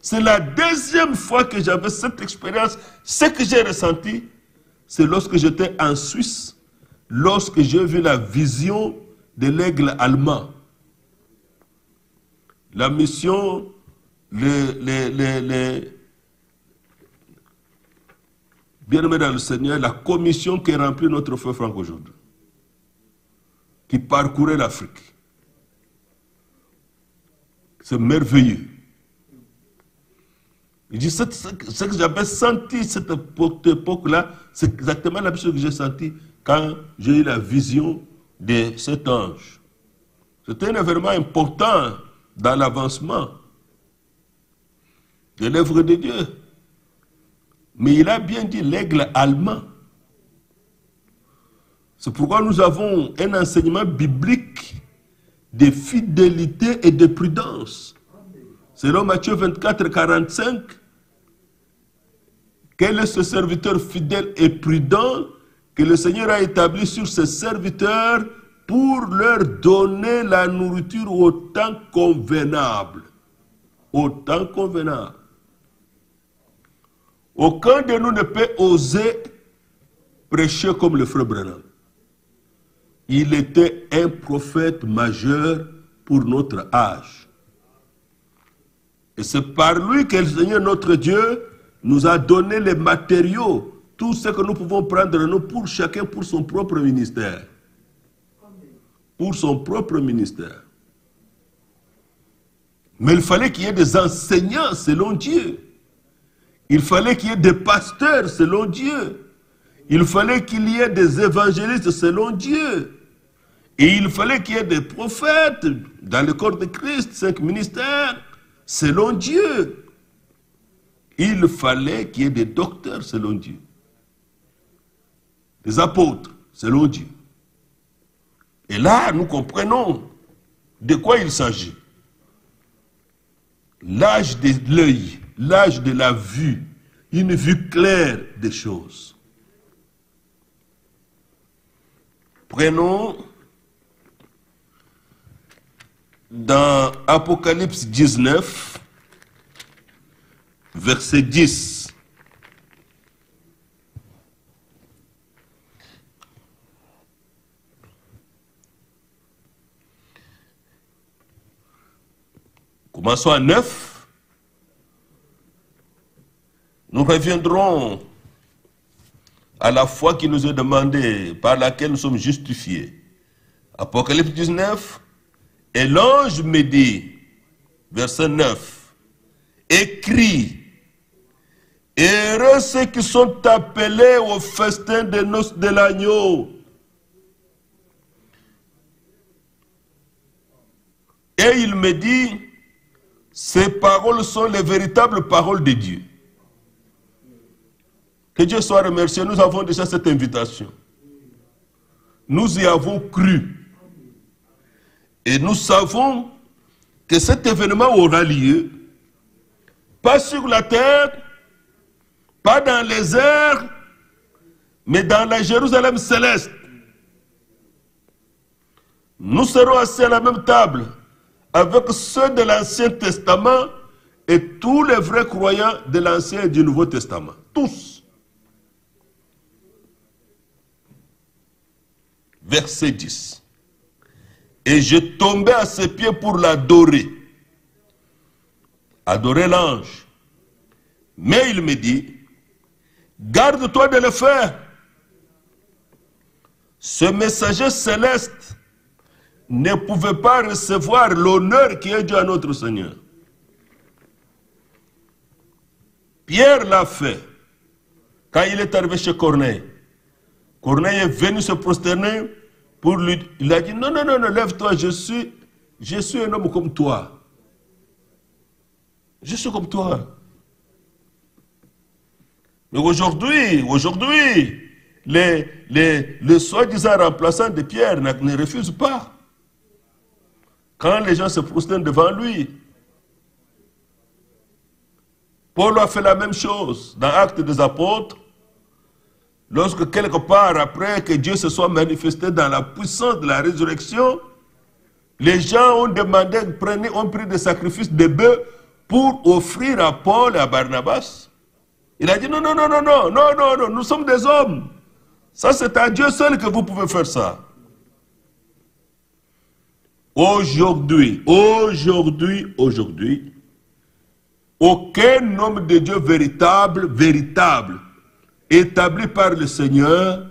C'est la deuxième fois que j'avais cette expérience. Ce que j'ai ressenti, c'est lorsque j'étais en Suisse, lorsque j'ai vu la vision de l'aigle allemand. La mission, bien-aimés dans le Seigneur, la commission qui remplit notre frère Franck aujourd'hui, qui parcourait l'Afrique. C'est merveilleux. Il dit, ce que j'avais senti cette époque-là, c'est exactement la même chose que j'ai senti quand j'ai eu la vision de cet ange. C'était un événement important dans l'avancement de l'œuvre de Dieu. Mais il a bien dit l'aigle allemand. C'est pourquoi nous avons un enseignement biblique de fidélité et de prudence. Selon Matthieu 24, 45, quel est ce serviteur fidèle et prudent que le Seigneur a établi sur ses serviteurs pour leur donner la nourriture au temps convenable. Au temps convenable. Aucun de nous ne peut oser prêcher comme le frère Branham. Il était un prophète majeur pour notre âge. Et c'est par lui que le Seigneur notre Dieu nous a donné les matériaux, tout ce que nous pouvons prendre nous pour chacun pour son propre ministère. Pour son propre ministère. Mais il fallait qu'il y ait des enseignants selon Dieu. Il fallait qu'il y ait des pasteurs selon Dieu. Il fallait qu'il y ait des évangélistes selon Dieu. Et il fallait qu'il y ait des prophètes dans le corps de Christ, 5 ministères, selon Dieu. Il fallait qu'il y ait des docteurs selon Dieu. Des apôtres selon Dieu. Et là, nous comprenons de quoi il s'agit. L'âge de l'œil, l'âge de la vue, une vue claire des choses. Prenons dans Apocalypse 19, verset 10. Commençons à 9. Nous reviendrons à la foi qui nous est demandée, par laquelle nous sommes justifiés. Apocalypse 19. Et l'ange me dit, verset 9, écrit, heureux ceux qui sont appelés au festin des noces de l'agneau. Et il me dit, ces paroles sont les véritables paroles de Dieu. Que Dieu soit remercié, nous avons déjà cette invitation. nous y avons cru. Et nous savons que cet événement aura lieu, pas sur la terre, pas dans les airs, mais dans la Jérusalem céleste. Nous serons assis à la même table avec ceux de l'Ancien Testament et tous les vrais croyants de l'Ancien et du Nouveau Testament. Tous. Verset 10. Et je tombais à ses pieds pour l'adorer. Adorer l'ange. Mais il me dit, garde-toi de le faire. Ce messager céleste ne pouvait pas recevoir l'honneur qui est dû à notre Seigneur. Pierre l'a fait quand il est arrivé chez Corneille. Corneille est venu se prosterner pour lui. Il a dit non, non, non, non, lève-toi, je suis un homme comme toi. Je suis comme toi. Mais aujourd'hui, les soi-disant remplaçants de Pierre ne refusent pas. Quand les gens se prosternent devant lui, Paul a fait la même chose dans Actes des Apôtres. Lorsque quelque part après que Dieu se soit manifesté dans la puissance de la résurrection, les gens ont demandé, ont pris des sacrifices de bœufs pour offrir à Paul et à Barnabas. Il a dit non, non, non, non, non, non, non, non, nous sommes des hommes. Ça, c'est à Dieu seul que vous pouvez faire ça. Aujourd'hui, aucun homme de Dieu véritable, établi par le Seigneur,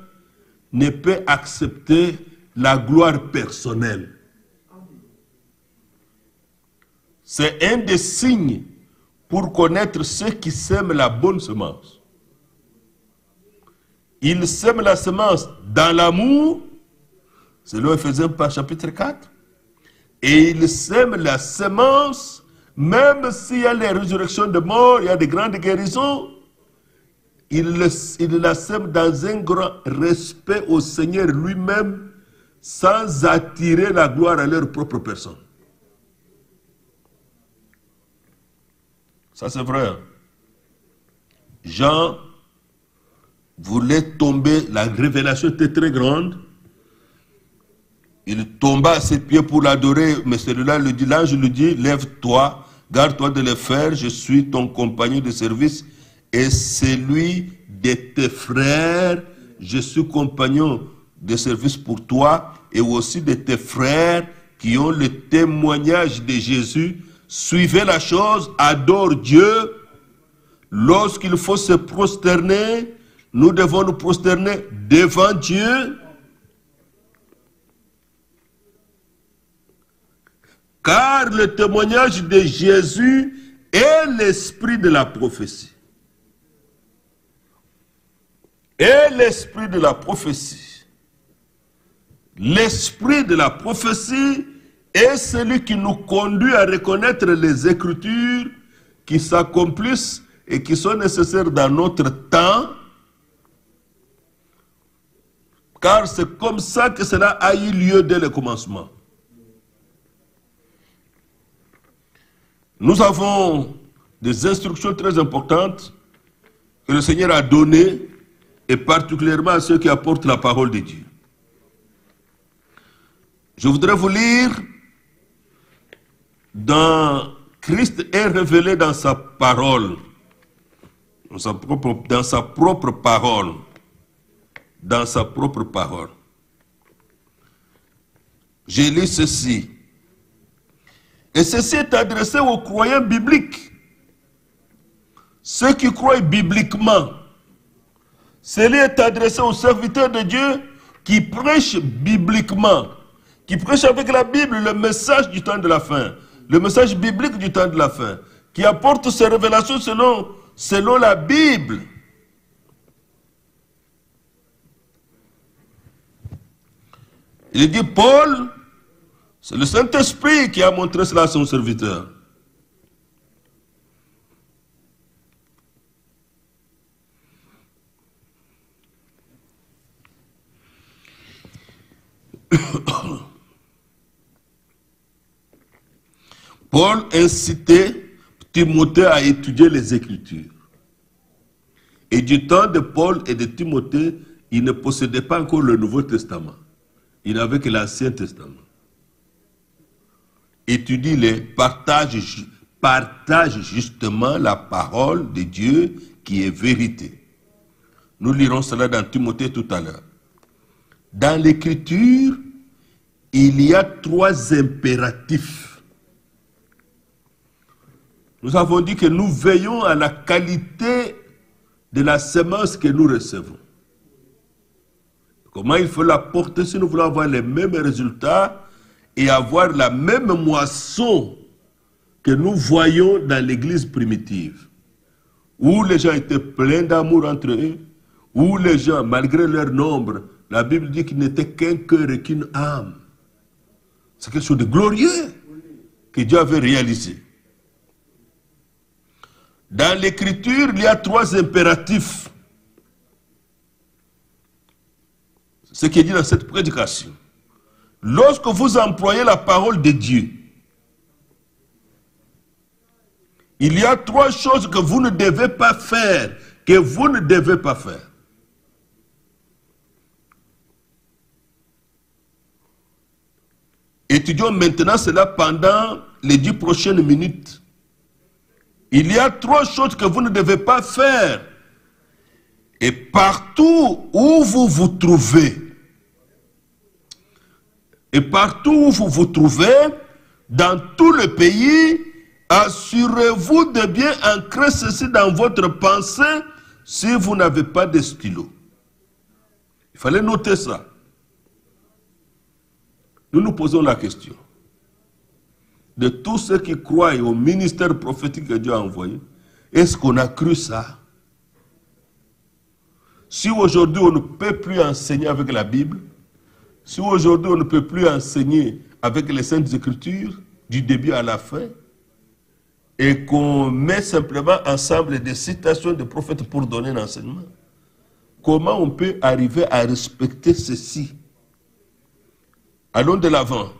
ne peut accepter la gloire personnelle. C'est un des signes pour connaître ceux qui sèment la bonne semence. Ils sèment la semence dans l'amour, selon Ephésiens chapitre 4, et ils sèment la semence, même s'il y a les résurrections de morts, il y a des grandes guérisons, ils la sèment dans un grand respect au Seigneur lui-même, sans attirer la gloire à leur propre personne. Ça c'est vrai. Jean voulait tomber, la révélation était très grande. Il tomba à ses pieds pour l'adorer, mais celui-là le dit, l'ange lui dit, lève-toi, garde-toi de le faire, je suis ton compagnon de service et celui de tes frères, je suis compagnon de service pour toi et aussi de tes frères qui ont le témoignage de Jésus. Suivez la chose, adore Dieu. Lorsqu'il faut se prosterner, nous devons nous prosterner devant Dieu. Car le témoignage de Jésus est l'esprit de la prophétie. Et l'esprit de la prophétie. L'esprit de la prophétie est celui qui nous conduit à reconnaître les Écritures qui s'accomplissent et qui sont nécessaires dans notre temps. Car c'est comme ça que cela a eu lieu dès le commencement. Nous avons des instructions très importantes que le Seigneur a données, et particulièrement à ceux qui apportent la parole de Dieu. Je voudrais vous lire dans Christ est révélé dans sa parole, dans sa propre parole. Dans sa propre parole. J'ai lu ceci. Et ceci est adressé aux croyants bibliques. Ceux qui croient bibliquement. Cela est adressé aux serviteurs de Dieu qui prêchent bibliquement. Qui prêchent avec la Bible le message du temps de la fin. Le message biblique du temps de la fin. Qui apportent ces révélations selon la Bible. Il dit Paul, c'est le Saint-Esprit qui a montré cela à son serviteur. Paul incitait Timothée à étudier les Écritures. Et du temps de Paul et de Timothée, ils ne possédaient pas encore le Nouveau Testament. Ils n'avaient que l'Ancien Testament. Étudie-les, partage justement la parole de Dieu qui est vérité. Nous lirons cela dans Timothée tout à l'heure. Dans l'Écriture, il y a 3 impératifs. Nous avons dit que nous veillons à la qualité de la semence que nous recevons. Comment il faut la porter si nous voulons avoir les mêmes résultats et avoir la même moisson que nous voyons dans l'église primitive, où les gens étaient pleins d'amour entre eux, où les gens, malgré leur nombre, la Bible dit qu'ils n'étaient qu'un cœur et qu'une âme. C'est quelque chose de glorieux que Dieu avait réalisé. Dans l'Écriture, il y a 3 impératifs. Ce qui est dit dans cette prédication. Lorsque vous employez la parole de Dieu, il y a 3 choses que vous ne devez pas faire, que vous ne devez pas faire. Étudions maintenant cela pendant les 10 prochaines minutes. Il y a 3 choses que vous ne devez pas faire. Et partout où vous vous trouvez, dans tout le pays, assurez-vous de bien ancrer ceci dans votre pensée si vous n'avez pas de stylo. Il fallait noter ça. Nous nous posons la question. De tous ceux qui croient au ministère prophétique que Dieu a envoyé, est-ce qu'on a cru ça? Si aujourd'hui on ne peut plus enseigner avec la Bible, si aujourd'hui on ne peut plus enseigner avec les Saintes Écritures, du début à la fin, et qu'on met simplement ensemble des citations de prophètes pour donner l'enseignement, comment on peut arriver à respecter ceci? Allons de l'avant.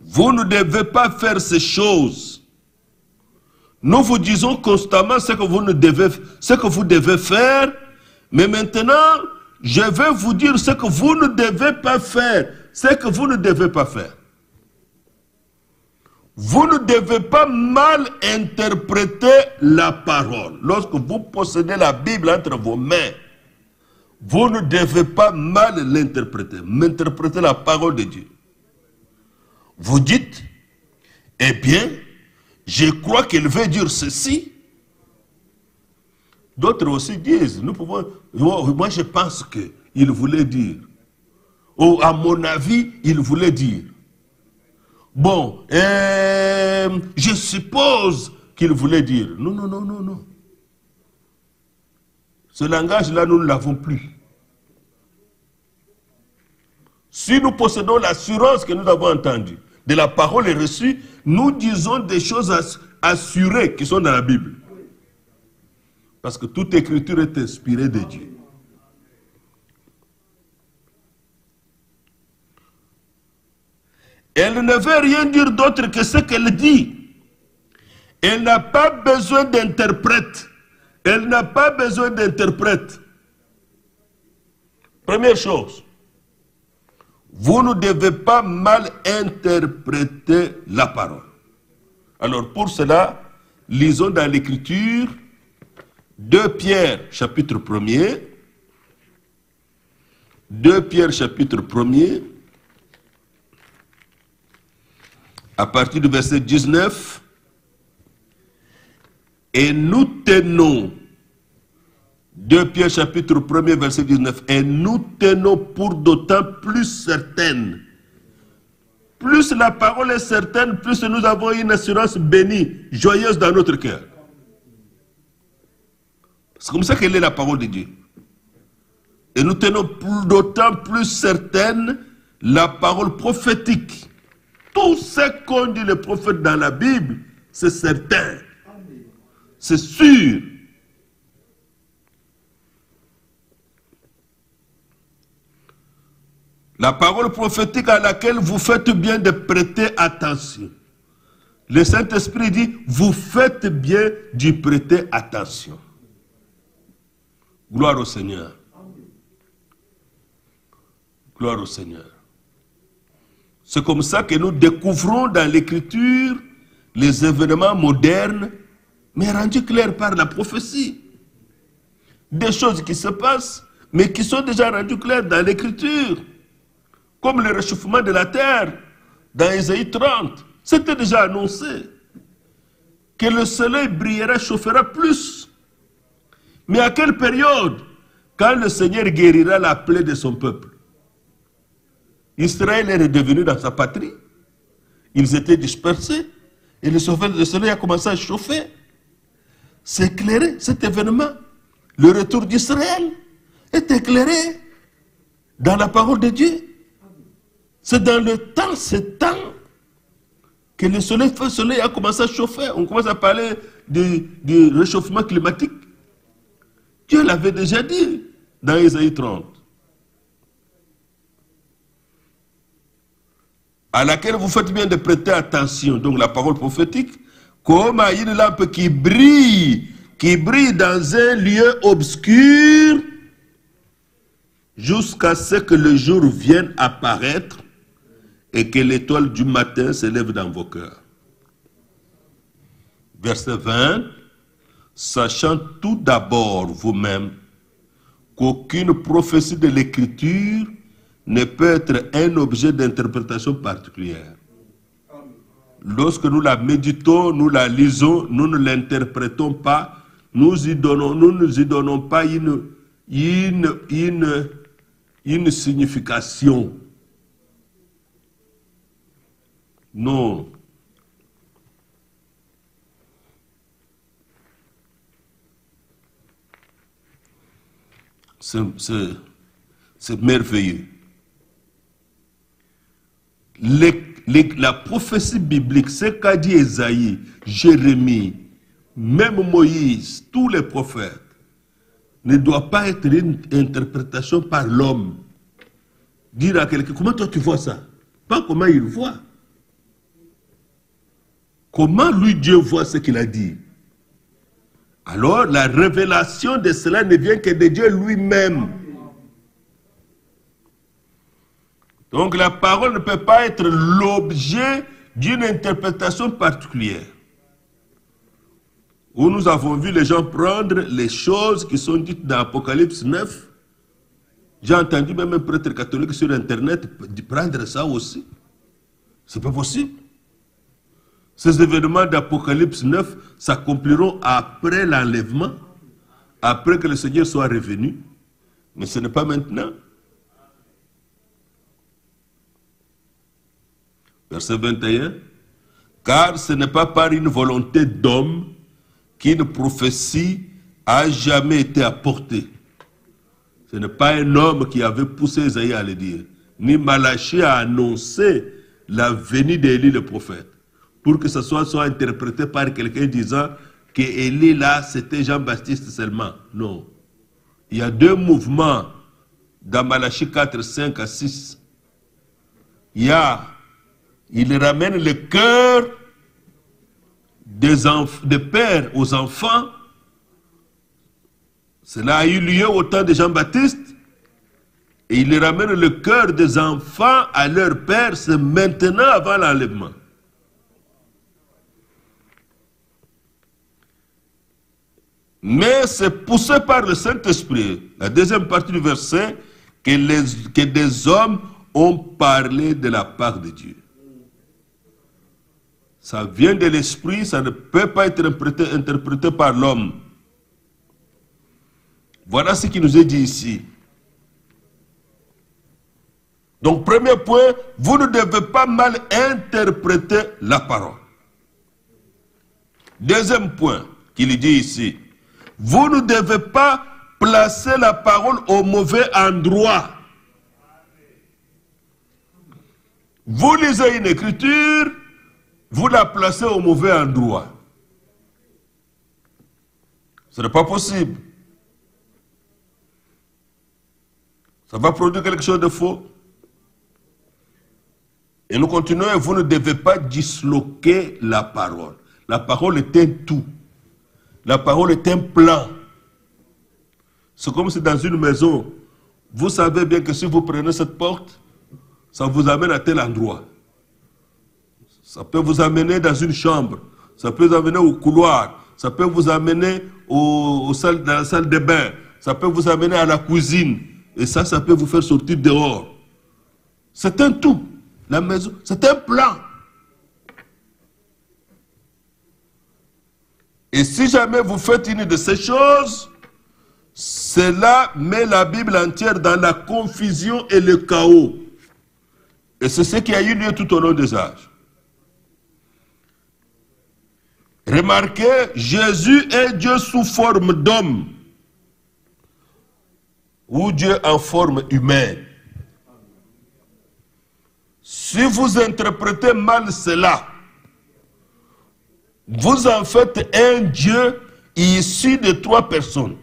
Vous ne devez pas faire ces choses. Nous vous disons constamment ce que vous devez faire, mais maintenant, je vais vous dire ce que vous ne devez pas faire. Ce que vous ne devez pas faire. Vous ne devez pas mal interpréter la parole. Lorsque vous possédez la Bible entre vos mains, vous ne devez pas mal l'interpréter. M'interpréter la parole de Dieu. Vous dites, eh bien, je crois qu'il veut dire ceci. D'autres aussi disent, moi je pense qu'il voulait dire. Ou à mon avis, il voulait dire. Bon, je suppose qu'il voulait dire. Non, non, non, non, non. Ce langage-là, nous ne l'avons plus. Si nous possédons l'assurance que nous avons entendue, de la parole reçue, nous disons des choses assurées qui sont dans la Bible. Parce que toute écriture est inspirée de Dieu. Elle ne veut rien dire d'autre que ce qu'elle dit. Elle n'a pas besoin d'interprète. Elle n'a pas besoin d'interprète. Première chose, vous ne devez pas mal interpréter la parole. Alors pour cela, lisons dans l'Écriture 2 Pierre chapitre 1er. 2 Pierre chapitre 1er. À partir du verset 19. Et nous tenons, 2 Pierre chapitre 1er verset 19, et nous tenons pour d'autant plus certaine. Plus la parole est certaine, plus nous avons une assurance bénie, joyeuse dans notre cœur. C'est comme ça qu'elle est la parole de Dieu. Et nous tenons d'autant plus certaine la parole prophétique. Tout ce qu'ont dit les prophètes dans la Bible, c'est certain. C'est sûr. La parole prophétique à laquelle vous faites bien de prêter attention. Le Saint-Esprit dit, vous faites bien d'y prêter attention. Gloire au Seigneur. Gloire au Seigneur. C'est comme ça que nous découvrons dans l'Écriture les événements modernes, mais rendus clairs par la prophétie. Des choses qui se passent, mais qui sont déjà rendues claires dans l'Écriture. Comme le réchauffement de la terre, dans Ésaïe 30. C'était déjà annoncé. Que le soleil brillera, chauffera plus. Mais à quelle période? Quand le Seigneur guérira la plaie de son peuple. Israël est redevenu dans sa patrie. Ils étaient dispersés. Et le soleil a commencé à chauffer. C'est éclairé, cet événement. Le retour d'Israël est éclairé dans la parole de Dieu. C'est dans le temps, ce temps, que le soleil a commencé à chauffer. On commence à parler du réchauffement climatique. Dieu l'avait déjà dit dans Ésaïe 30. À laquelle vous faites bien de prêter attention, donc la parole prophétique, comme à une lampe qui brille dans un lieu obscur, jusqu'à ce que le jour vienne apparaître et que l'étoile du matin se lève dans vos cœurs. Verset 20, sachant tout d'abord vous-même qu'aucune prophétie de l'Écriture ne peut être un objet d'interprétation particulière. Lorsque nous la méditons, nous la lisons, nous ne l'interprétons pas, nous ne nous y donnons pas une signification. Non. C'est merveilleux. La prophétie biblique, ce qu'a dit Ésaïe, Jérémie, même Moïse, tous les prophètes, ne doit pas être une interprétation par l'homme. Dire à quelqu'un, comment toi tu vois ça? Pas comment il voit. Comment lui Dieu voit ce qu'il a dit? Alors la révélation de cela ne vient que de Dieu lui-même. Donc la parole ne peut pas être l'objet d'une interprétation particulière. Où nous avons vu les gens prendre les choses qui sont dites dans Apocalypse 9. J'ai entendu même un prêtre catholique sur Internet prendre ça aussi. C'est pas possible. Ces événements d'Apocalypse 9 s'accompliront après l'enlèvement, après que le Seigneur soit revenu. Mais ce n'est pas maintenant. Verset 21. Car ce n'est pas par une volonté d'homme qu'une prophétie a jamais été apportée. Ce n'est pas un homme qui avait poussé Isaïe à le dire. Ni Malachie a annoncé la venue d'Élie le prophète. Pour que ce soit interprété par quelqu'un disant que Élie là, c'était Jean-Baptiste seulement. Non. Il y a deux mouvements dans Malachie 4, 5 à 6. Il ramène le cœur des pères aux enfants. Cela a eu lieu au temps de Jean-Baptiste. Et il ramène le cœur des enfants à leur père, c'est maintenant avant l'enlèvement. Mais c'est poussé par le Saint-Esprit, la deuxième partie du verset, que des hommes ont parlé de la part de Dieu. Ça vient de l'Esprit, ça ne peut pas être interprété par l'homme. Voilà ce qui nous est dit ici. Donc, premier point, vous ne devez pas mal interpréter la parole. Deuxième point qu'il dit ici, vous ne devez pas placer la parole au mauvais endroit. Vous lisez une écriture, vous la placez au mauvais endroit. Ce n'est pas possible. Ça va produire quelque chose de faux. Et nous continuons, et vous ne devez pas disloquer la parole. La parole est un tout. La parole est un plan. C'est comme si dans une maison, vous savez bien que si vous prenez cette porte, ça vous amène à tel endroit. Ça peut vous amener dans une chambre, ça peut vous amener au couloir, ça peut vous amener dans la salle de bain, ça peut vous amener à la cuisine, et ça peut vous faire sortir dehors. C'est un tout. La maison, c'est un plan. Et si jamais vous faites une de ces choses, cela met la Bible entière dans la confusion et le chaos. Et c'est ce qui a eu lieu tout au long des âges. Remarquez, Jésus est Dieu sous forme d'homme, ou Dieu en forme humaine. Si vous interprétez mal cela, vous en faites un Dieu issu de 3 personnes.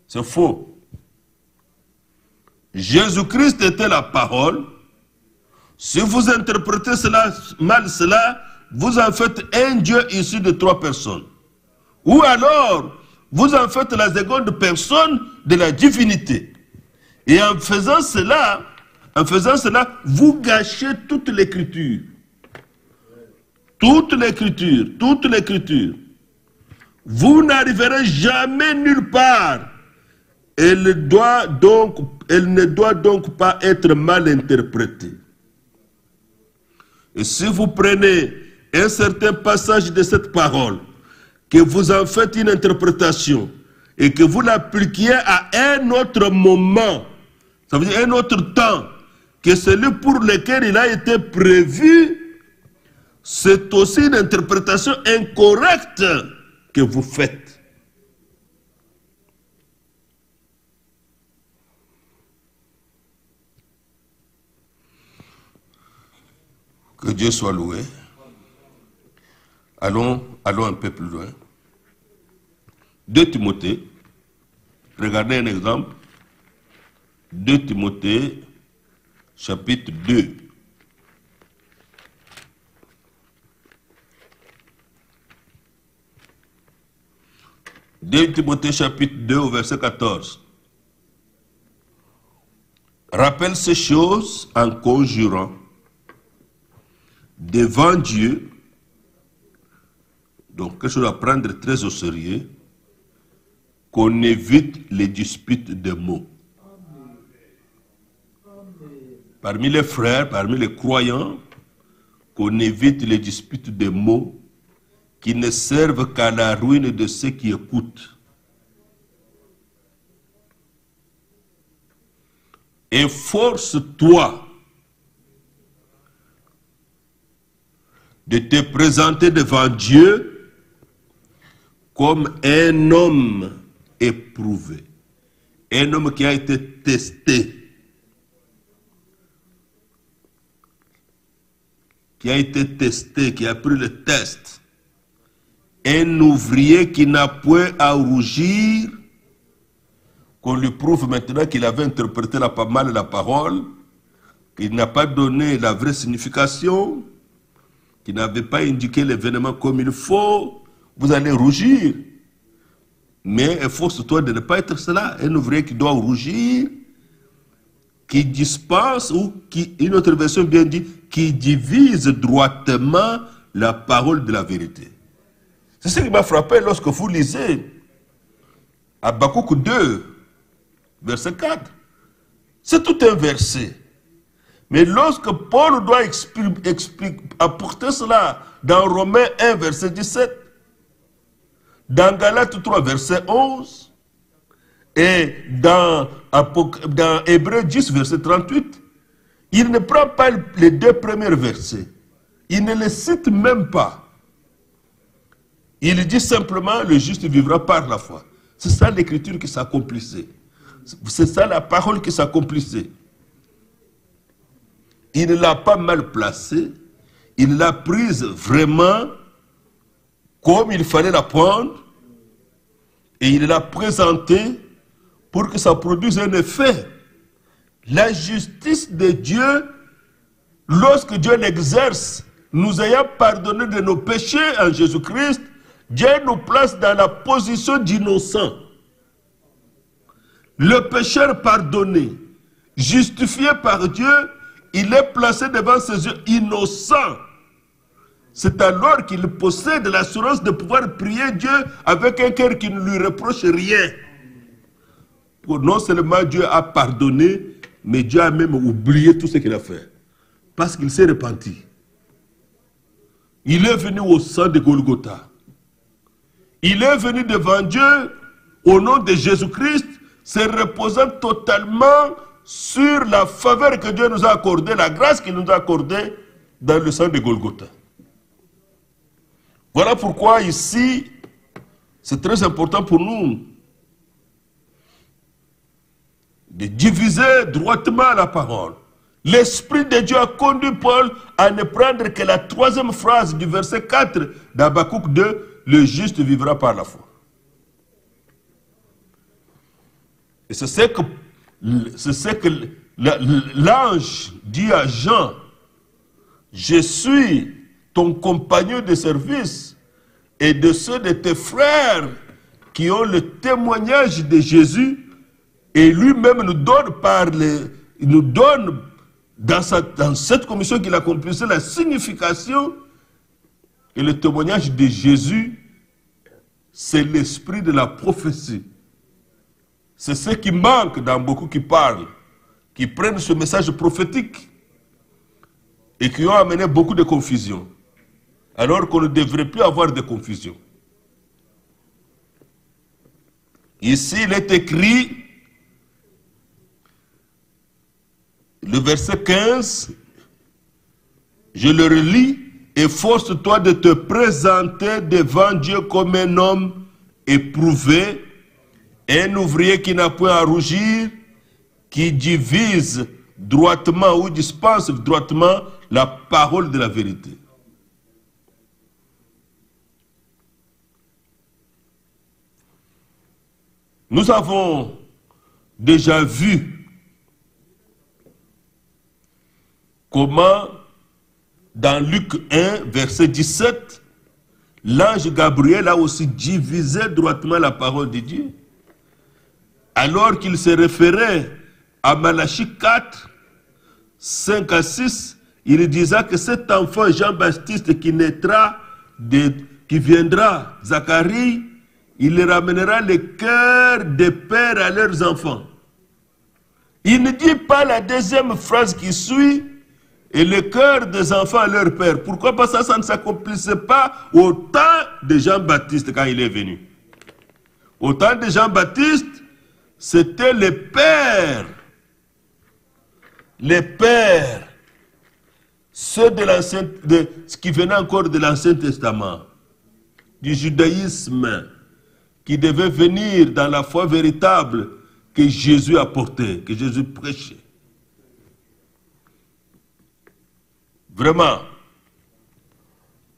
C'est faux. Jésus-Christ était la parole. Si vous interprétez mal cela, vous en faites un Dieu issu de 3 personnes. Ou alors, vous en faites la seconde personne de la divinité. Et en faisant cela, vous gâchez toute l'écriture. Toute l'écriture. Vous n'arriverez jamais nulle part. Elle ne doit donc pas être mal interprétée. Et si vous prenez un certain passage de cette parole, que vous en faites une interprétation, et que vous l'appliquiez à un autre moment, ça veut dire un autre temps, que celui pour lequel il a été prévu, c'est aussi une interprétation incorrecte que vous faites. Que Dieu soit loué. Allons un peu plus loin. 2 Timothée. Regardez un exemple. 2 Timothée, chapitre 2. « 2 Timothée chapitre 2 au verset 14. Rappelle ces choses en conjurant devant Dieu, donc quelque chose à prendre très au sérieux, qu'on évite les disputes de mots. Parmi les frères, parmi les croyants, qu'on évite les disputes de mots qui ne servent qu'à la ruine de ceux qui écoutent. Efforce-toi de te présenter devant Dieu comme un homme éprouvé, un homme qui a été testé, qui a pris le test, un ouvrier qui n'a point à rougir, qu'on lui prouve maintenant qu'il avait interprété mal la parole, qu'il n'a pas donné la vraie signification, qui n'avait pas indiqué l'événement comme il faut, vous allez rougir. Mais efforce-toi de ne pas être cela. Un ouvrier qui doit rougir, qui dispense, ou qui, une autre version bien dit, qui divise droitement la parole de la vérité. C'est ce qui m'a frappé lorsque vous lisez Habakkuk 2, verset 4. C'est tout un verset. Mais lorsque Paul doit apporter cela dans Romains 1, verset 17, dans Galates 3, verset 11, et dans Hébreux 10, verset 38, il ne prend pas les 2 premiers versets. Il ne les cite même pas. Il dit simplement, le juste vivra par la foi. C'est ça l'écriture qui s'accomplissait. C'est ça la parole qui s'accomplissait. Il ne l'a pas mal placée, il l'a prise vraiment comme il fallait la prendre, et il l'a présentée pour que ça produise un effet. La justice de Dieu lorsque Dieu l'exerce, nous ayant pardonné de nos péchés en Jésus-Christ, Dieu nous place dans la position d'innocent. Le pécheur pardonné, justifié par Dieu, il est placé devant ses yeux innocent. C'est alors qu'il possède l'assurance de pouvoir prier Dieu avec un cœur qui ne lui reproche rien. Pour non seulement Dieu a pardonné, mais Dieu a même oublié tout ce qu'il a fait. Parce qu'il s'est repenti. Il est venu au sang de Golgotha. Il est venu devant Dieu au nom de Jésus-Christ, se reposant totalement sur la faveur que Dieu nous a accordée, la grâce qu'il nous a accordée dans le sang de Golgotha. Voilà pourquoi ici, c'est très important pour nous de diviser droitement la parole. L'Esprit de Dieu a conduit Paul à ne prendre que la troisième phrase du verset 4 d'Habakkuk 2, le juste vivra par la foi. Et c'est ce que l'ange dit à Jean, je suis ton compagnon de service et de ceux de tes frères qui ont le témoignage de Jésus, et lui-même nous donne dans cette commission qu'il accomplissait la signification, et le témoignage de Jésus, c'est l'esprit de la prophétie. C'est ce qui manque dans beaucoup qui parlent, qui prennent ce message prophétique et qui ont amené beaucoup de confusion, alors qu'on ne devrait plus avoir de confusion. Ici, il est écrit, le verset 15, je le relis, efforce-toi de te présenter devant Dieu comme un homme éprouvé, un ouvrier qui n'a point à rougir, qui divise droitement ou dispense droitement la parole de la vérité. Nous avons déjà vu comment dans Luc 1, verset 17, l'ange Gabriel a aussi divisé droitement la parole de Dieu. Alors qu'il se référait à Malachie 4, 5 à 6, il disait que cet enfant Jean-Baptiste qui naîtra, qui viendra, Zacharie, il ramènera le cœur des pères à leurs enfants. Il ne dit pas la deuxième phrase qui suit, et le cœur des enfants à leur père. Pourquoi? Parce que ça ne s'accomplissait pas au temps de Jean-Baptiste quand il est venu. Au temps de Jean-Baptiste, c'était les pères, ceux ce qui venait encore de l'Ancien Testament, du judaïsme, qui devaient venir dans la foi véritable que Jésus apportait, que Jésus prêchait. Vraiment.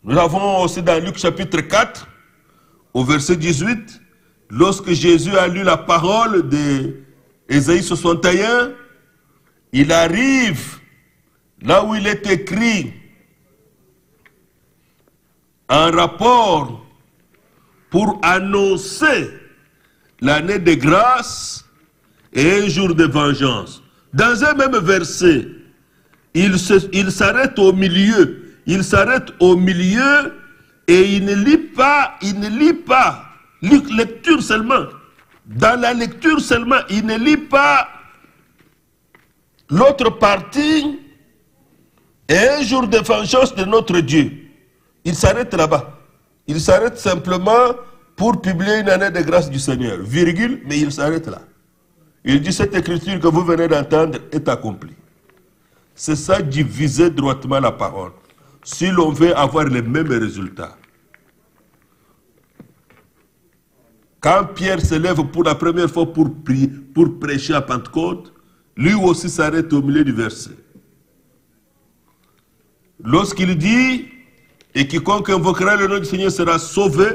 Nous l'avons aussi dans Luc chapitre 4, au verset 18, lorsque Jésus a lu la parole d'Ésaïe 61, il arrive là où il est écrit un rapport pour annoncer l'année de grâce et un jour de vengeance. Dans un même verset, il s'arrête au milieu. Il s'arrête au milieu et il ne lit pas, lecture seulement. Dans la lecture seulement, il ne lit pas l'autre partie et un jour de vengeance de notre Dieu. Il s'arrête là-bas. Il s'arrête simplement pour publier une année de grâce du Seigneur. Virgule, mais il s'arrête là. Il dit cette écriture que vous venez d'entendre est accomplie. C'est ça, diviser droitement la parole. Si l'on veut avoir les mêmes résultats. Quand Pierre se lève pour la première fois pour prier, pour prêcher à Pentecôte, lui aussi s'arrête au milieu du verset. Lorsqu'il dit, et quiconque invoquera le nom du Seigneur sera sauvé,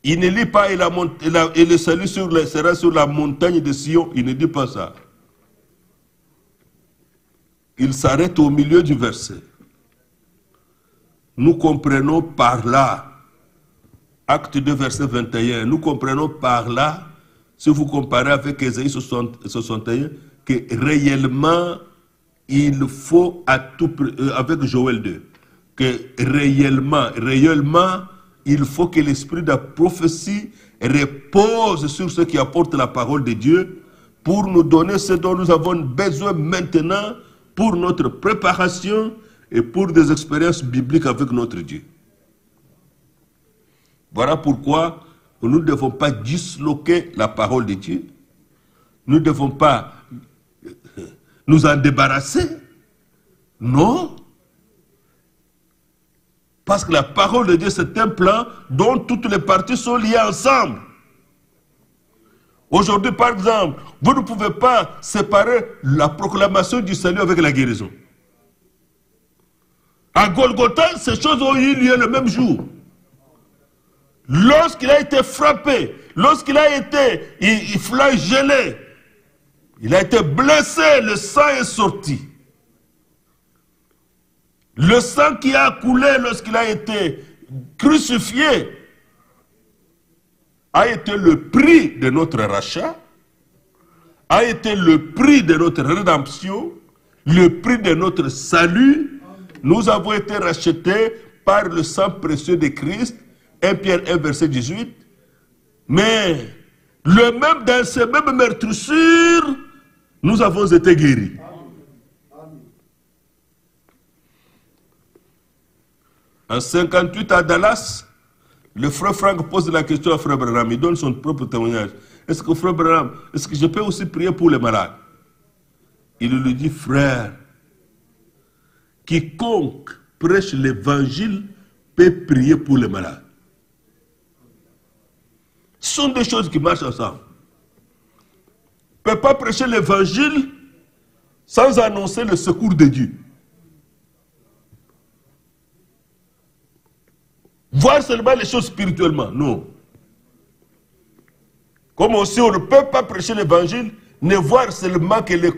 il ne lit pas et le salut sera sur la montagne de Sion, il ne dit pas ça. il s'arrête au milieu du verset. Nous comprenons par là, acte 2, verset 21, nous comprenons par là, si vous comparez avec Ésaïe 61, que réellement, il faut à tout avec Joël 2, que réellement, il faut que l'esprit de la prophétie repose sur ceux qui apportent la parole de Dieu pour nous donner ce dont nous avons besoin maintenant pour notre préparation et pour des expériences bibliques avec notre Dieu. Voilà pourquoi nous ne devons pas disloquer la parole de Dieu. Nous ne devons pas nous en débarrasser. Non. Parce que la parole de Dieu, c'est un plan dont toutes les parties sont liées ensemble. Aujourd'hui, par exemple, vous ne pouvez pas séparer la proclamation du salut avec la guérison. À Golgotha, ces choses ont eu lieu le même jour. Lorsqu'il a été frappé, lorsqu'il a été flagellé, il a été blessé, le sang est sorti. Le sang qui a coulé lorsqu'il a été crucifié a été le prix de notre rachat, a été le prix de notre rédemption, le prix de notre salut. Nous avons été rachetés par le sang précieux de Christ, 1 Pierre 1, verset 18. Mais dans ces mêmes meurtrissures, nous avons été guéris. En 58 à Dallas, le frère Frank pose la question à frère Branham. Il donne son propre témoignage. Est-ce que frère Branham, est-ce que je peux aussi prier pour les malades? Il lui dit, frère, quiconque prêche l'évangile peut prier pour les malades. Ce sont des choses qui marchent ensemble. On ne peut pas prêcher l'évangile sans annoncer le secours de Dieu. Voir seulement les choses spirituellement, non. Comme aussi on ne peut pas prêcher l'évangile, ne voir seulement que le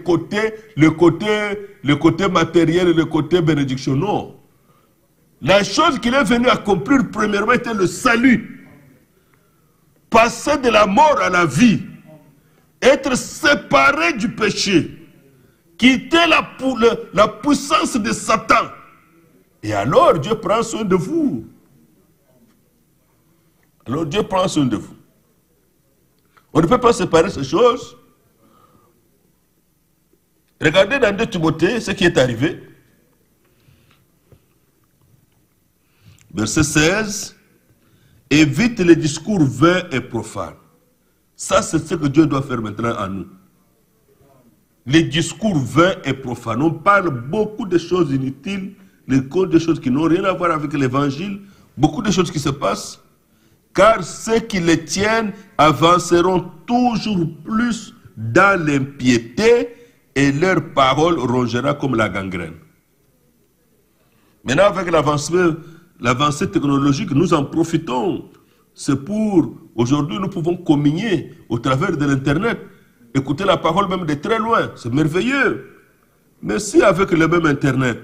côté matériel et le côté bénédiction, non. La chose qu'il est venu accomplir premièrement était le salut. Passer de la mort à la vie, être séparé du péché, quitter la puissance de Satan. Et alors Dieu prend soin de vous. Alors Dieu prend soin de vous. On ne peut pas séparer ces choses. Regardez dans 2 Timothée ce qui est arrivé. Verset 16. Évite les discours vains et profanes. Ça, c'est ce que Dieu doit faire maintenant en nous. Les discours vains et profanes. On parle beaucoup de choses inutiles, de choses qui n'ont rien à voir avec l'évangile, beaucoup de choses qui se passent. Car ceux qui les tiennent avanceront toujours plus dans l'impiété et leur parole rongera comme la gangrène. Maintenant, avec l'avancée technologique, nous en profitons. C'est pour, aujourd'hui, nous pouvons communier au travers de l'Internet, écouter la parole même de très loin. C'est merveilleux. Mais si avec le même Internet,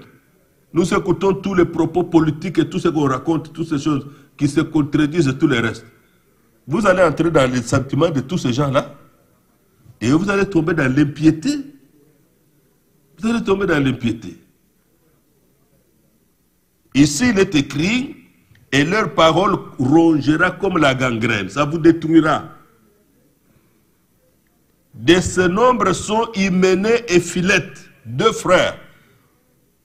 nous écoutons tous les propos politiques et tout ce qu'on raconte, toutes ces choses qui se contredisent et tout le reste, vous allez entrer dans les sentiments de tous ces gens-là et vous allez tomber dans l'impiété. Vous allez tomber dans l'impiété. Ici, il est écrit, et leur parole rongera comme la gangrène, ça vous détruira. De ce nombre sont Hyménée et Philette, 2 frères,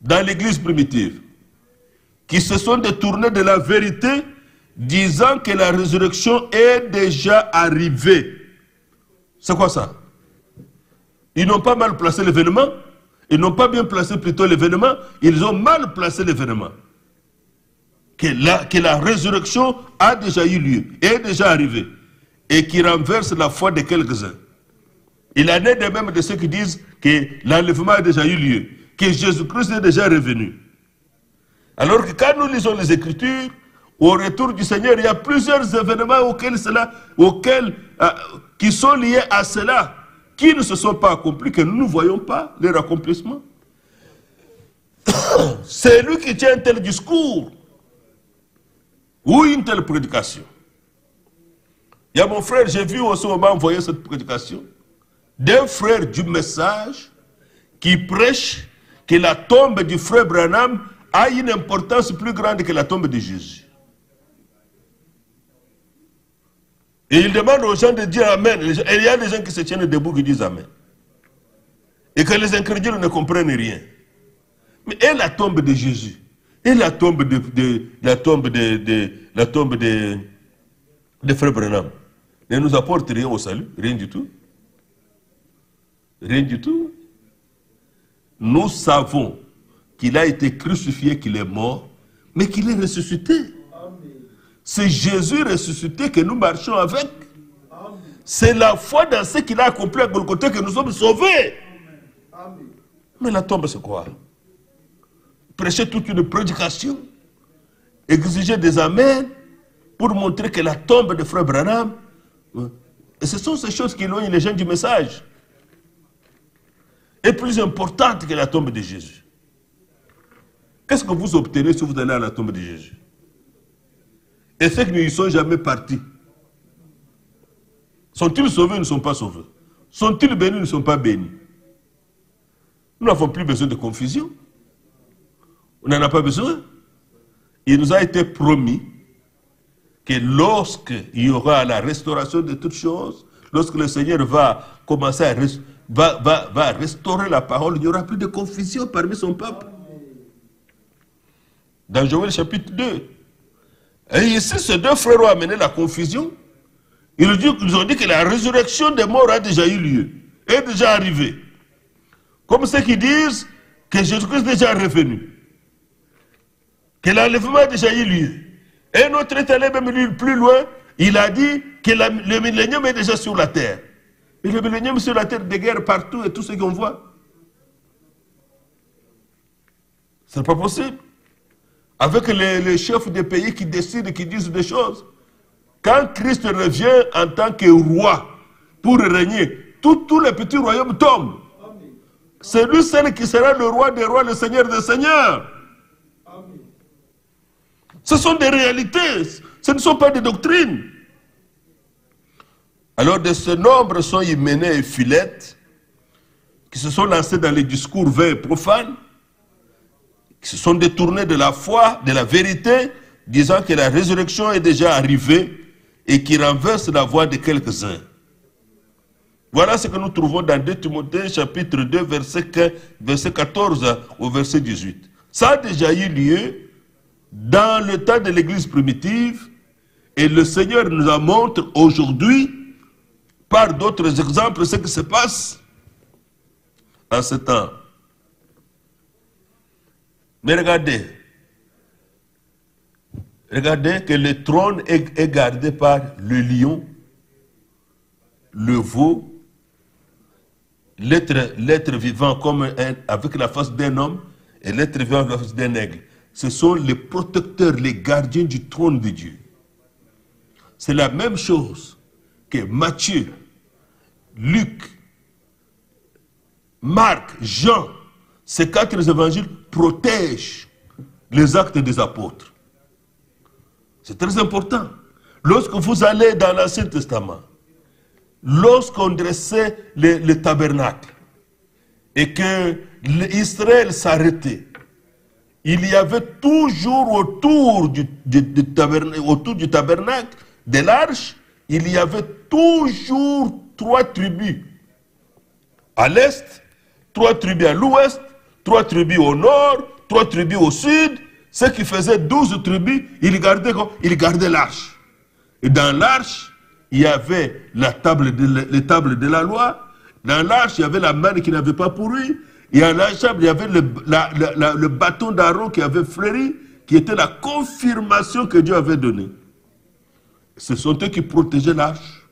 dans l'église primitive, qui se sont détournés de la vérité, disant que la résurrection est déjà arrivée. C'est quoi ça? Ils n'ont pas mal placé l'événement, ils n'ont pas bien placé plutôt l'événement, ils ont mal placé l'événement. Que la résurrection a déjà eu lieu, est déjà arrivée, et qui renverse la foi de quelques-uns. Il en est de même de ceux qui disent que l'enlèvement a déjà eu lieu, que Jésus-Christ est déjà revenu. Alors que quand nous lisons les Écritures, au retour du Seigneur, il y a plusieurs événements qui sont liés à cela, qui ne se sont pas accomplis, que nous ne voyons pas leur accomplissement. c'est lui qui tient un tel discours ou une telle prédication. Il y a mon frère, j'ai vu au ce moment envoyer cette prédication d'un frère du message qui prêche que la tombe du frère Branham a une importance plus grande que la tombe de Jésus. Et il demande aux gens de dire Amen. Et il y a des gens qui se tiennent debout qui disent Amen. Et que les incrédules ne comprennent rien. Mais et la tombe de Jésus? Et la tombe de frère Branham ne nous apporte rien au salut? Rien du tout. Rien du tout. Nous savons qu'il a été crucifié, qu'il est mort, mais qu'il est ressuscité. C'est Jésus ressuscité que nous marchons avec. C'est la foi dans ce qu'il a accompli à Golgotha que nous sommes sauvés. Amen. Mais la tombe, c'est quoi? Prêcher toute une prédication, exiger des amens pour montrer que la tombe de frère Branham, et ce sont ces choses qui éloignent les gens du message, est plus importante que la tombe de Jésus. Qu'est-ce que vous obtenez si vous allez à la tombe de Jésus? Et ceux qui n'y sont jamais partis, sont-ils sauvés ou ne sont pas sauvés? Sont-ils bénis ou ne sont pas bénis? Nous n'avons plus besoin de confusion. On n'en a pas besoin. Il nous a été promis que lorsqu'il y aura la restauration de toutes choses, lorsque le Seigneur va commencer à va restaurer la parole, il n'y aura plus de confusion parmi son peuple. Dans Joël chapitre 2. Et ici, ces deux frères ont amené la confusion. Ils ont dit que la résurrection des morts a déjà eu lieu, est déjà arrivée. Comme ceux qui disent que Jésus-Christ est déjà revenu, que l'enlèvement a déjà eu lieu. Et notre est allé même plus loin, il a dit que le millénium est déjà sur la terre. Et le millénium sur la terre, des guerres partout et tout ce qu'on voit. Ce n'est pas possible. Avec les chefs des pays qui décident, qui disent des choses. Quand Christ revient en tant que roi pour régner, tous les petits royaumes tombent. C'est lui seul qui sera le roi des rois, le seigneur des seigneurs. Amen. Ce sont des réalités, ce ne sont pas des doctrines. Alors de ce nombre sont Hyménée et Philette, qui se sont lancés dans les discours vains et profanes, qui se sont détournés de la foi, de la vérité, disant que la résurrection est déjà arrivée et qui renverse la voix de quelques-uns. Voilà ce que nous trouvons dans 2 Timothée chapitre 2 verset 14 au verset 18. Ça a déjà eu lieu dans le temps de l'église primitive et le Seigneur nous en montre aujourd'hui par d'autres exemples ce qui se passe en ce temps. Mais regardez que le trône est gardé par le lion, le veau, l'être vivant comme avec la face d'un homme et l'être vivant avec la face d'un aigle. Ce sont les protecteurs, les gardiens du trône de Dieu. C'est la même chose que Matthieu, Luc, Marc, Jean, ces 4 évangiles protègent les actes des apôtres. C'est très important. Lorsque vous allez dans l'Ancien Testament, lorsqu'on dressait le tabernacle et que Israël s'arrêtait, il y avait toujours autour du tabernacle, de l'arche, il y avait toujours 3 tribus. À l'est, 3 tribus à l'ouest, 3 tribus au nord, 3 tribus au sud. Ce qui faisait 12 tribus, ils gardaient l'arche. Et dans l'arche, il y avait les tables de la loi. Dans l'arche, il y avait la manne qui n'avait pas pourri. Et dans l'arche, il y avait le bâton d'Aaron qui avait fleuri, qui était la confirmation que Dieu avait donnée. Ce sont eux qui protégeaient l'arche.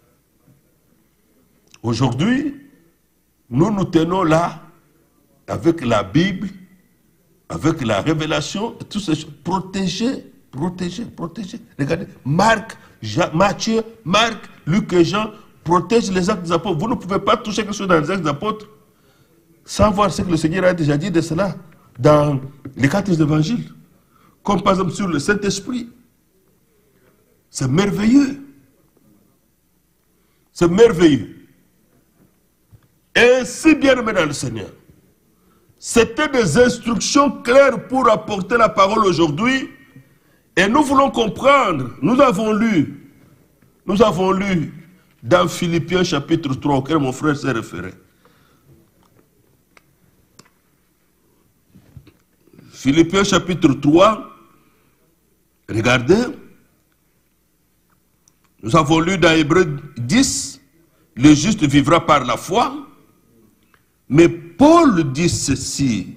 Aujourd'hui, nous tenons là, avec la Bible, avec la révélation, tout ces choses. Protéger. Regardez, Matthieu, Marc, Luc et Jean protègent les actes des apôtres. Vous ne pouvez pas toucher quelque chose dans les actes des apôtres sans voir ce que le Seigneur a déjà dit de cela. dans les 4 évangiles, comme par exemple sur le Saint-Esprit. C'est merveilleux. C'est merveilleux. Et si bien aimé dans le Seigneur, c'était des instructions claires pour apporter la parole aujourd'hui. Et nous voulons comprendre. Nous avons lu dans Philippiens chapitre 3, auquel mon frère s'est référé. Philippiens chapitre 3, regardez. Nous avons lu dans Hébreux 10, le juste vivra par la foi. Mais Paul dit ceci.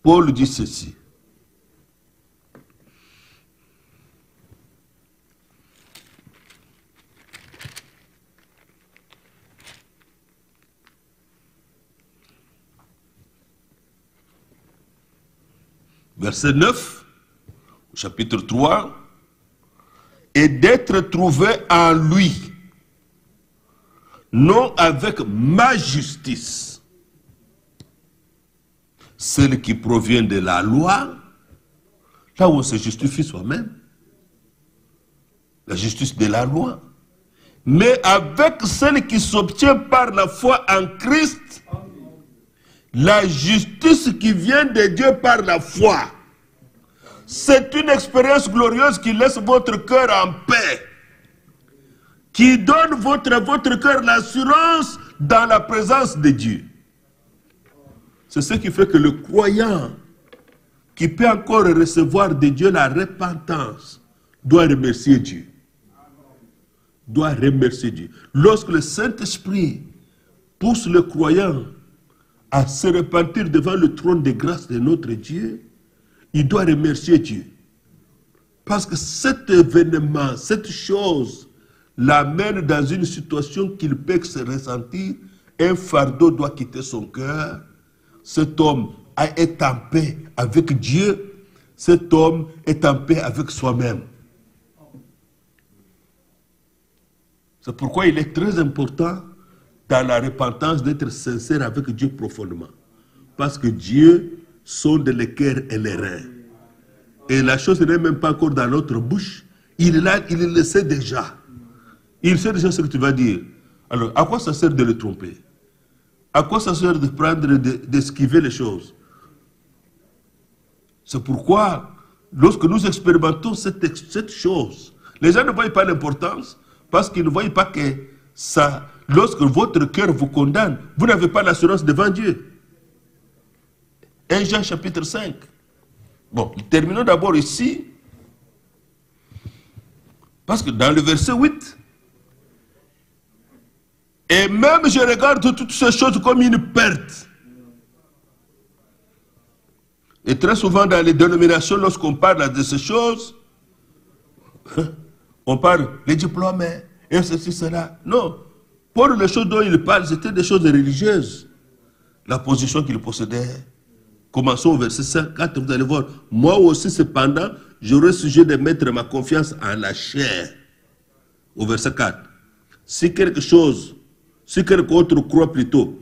Paul dit ceci. Verset 9, chapitre 3. Et d'être trouvé en lui, non avec ma justice, celle qui provient de la loi, là où on se justifie soi-même, la justice de la loi, mais avec celle qui s'obtient par la foi en Christ, la justice qui vient de Dieu par la foi. C'est une expérience glorieuse qui laisse votre cœur en paix, qui donne votre cœur l'assurance dans la présence de Dieu. C'est ce qui fait que le croyant qui peut encore recevoir de Dieu la repentance doit remercier Dieu. Doit remercier Dieu. Lorsque le Saint-Esprit pousse le croyant à se repentir devant le trône de grâce de notre Dieu, il doit remercier Dieu. Parce que cet événement, cette chose, l'amène dans une situation qu'il peut se ressentir. Un fardeau doit quitter son cœur. Cet homme est en paix avec Dieu. Cet homme est en paix avec soi-même. C'est pourquoi il est très important dans la repentance d'être sincère avec Dieu profondément. Parce que Dieu sonde les cœurs et les reins. Et la chose n'est même pas encore dans notre bouche. Il le sait déjà. Il sait déjà ce que tu vas dire. Alors, à quoi ça sert de le tromper? À quoi ça sert de prendre, d'esquiver les choses? C'est pourquoi, lorsque nous expérimentons cette chose, les gens ne voient pas l'importance, parce qu'ils ne voient pas que ça, lorsque votre cœur vous condamne, vous n'avez pas l'assurance devant Dieu. 1 Jean chapitre 5. Bon, terminons d'abord ici. Parce que dans le verset 8, et même je regarde toutes ces choses comme une perte. Et très souvent dans les dénominations, lorsqu'on parle de ces choses, on parle des diplômes, et ceci, cela. Non, pour les choses dont il parle, c'était des choses religieuses. La position qu'il possédait. Commençons au verset 54, vous allez voir. Moi aussi, cependant, j'aurai sujet de mettre ma confiance en la chair. Au verset 4. Si quelque autre croit plutôt,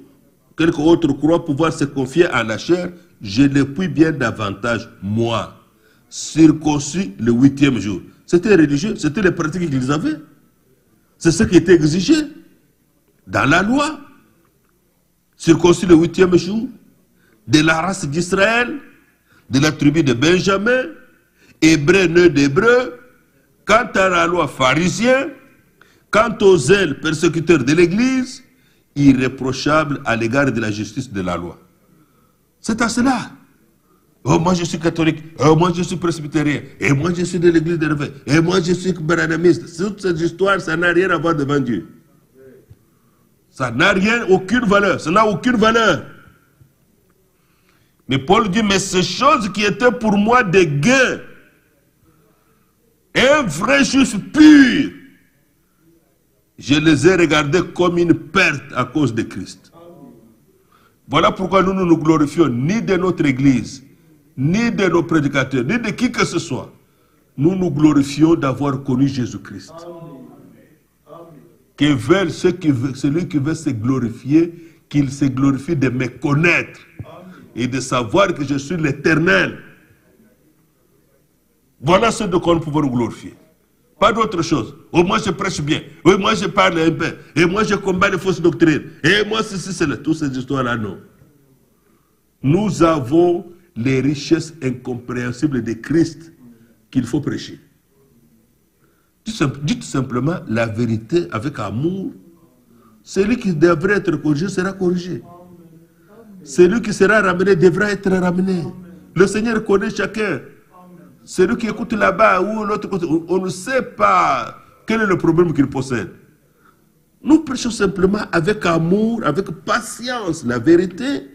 quelque autre croit pouvoir se confier en la chair, je le puis bien davantage, moi, circoncis le 8e jour. C'était religieux, c'était les pratiques qu'ils avaient. C'est ce qui était exigé dans la loi. Circoncis le 8e jour, de la race d'Israël, de la tribu de Benjamin, hébreu né d'hébreu, quant à la loi pharisien, quant aux zèles persécuteurs de l'Église, irréprochable à l'égard de la justice de la loi. C'est à cela. Oh, moi je suis catholique, oh, moi je suis presbytérien, et moi je suis de l'Église de Réveil, et moi je suis branhamiste. Toute cette histoire, ça n'a rien à voir devant Dieu. Ça n'a rien, aucune valeur, ça n'a aucune valeur. Mais Paul dit, mais ces choses qui étaient pour moi des gains, un vrai juste pur, je les ai regardés comme une perte à cause de Christ. Voilà pourquoi nous ne nous glorifions ni de notre Église, ni de nos prédicateurs, ni de qui que ce soit. Nous nous glorifions d'avoir connu Jésus-Christ. Que veulent celui qui veut se glorifier, qu'il se glorifie de me connaître et de savoir que je suis l'Éternel. Voilà ce de quoi nous pouvons nous glorifier. Pas d'autre chose. Oh, moi je prêche bien. Oui, moi je parle un peu. Et moi je combats les fausses doctrines. Et moi ceci, c'est toutes ces histoires-là, non. Nous avons les richesses incompréhensibles de Christ qu'il faut prêcher. Dites simplement la vérité avec amour. Celui qui devrait être corrigé sera corrigé. Celui qui sera ramené devra être ramené. Le Seigneur connaît chacun. Celui qui écoute là-bas ou l'autre côté, on ne sait pas quel est le problème qu'il possède. Nous prêchons simplement avec amour, avec patience, la vérité.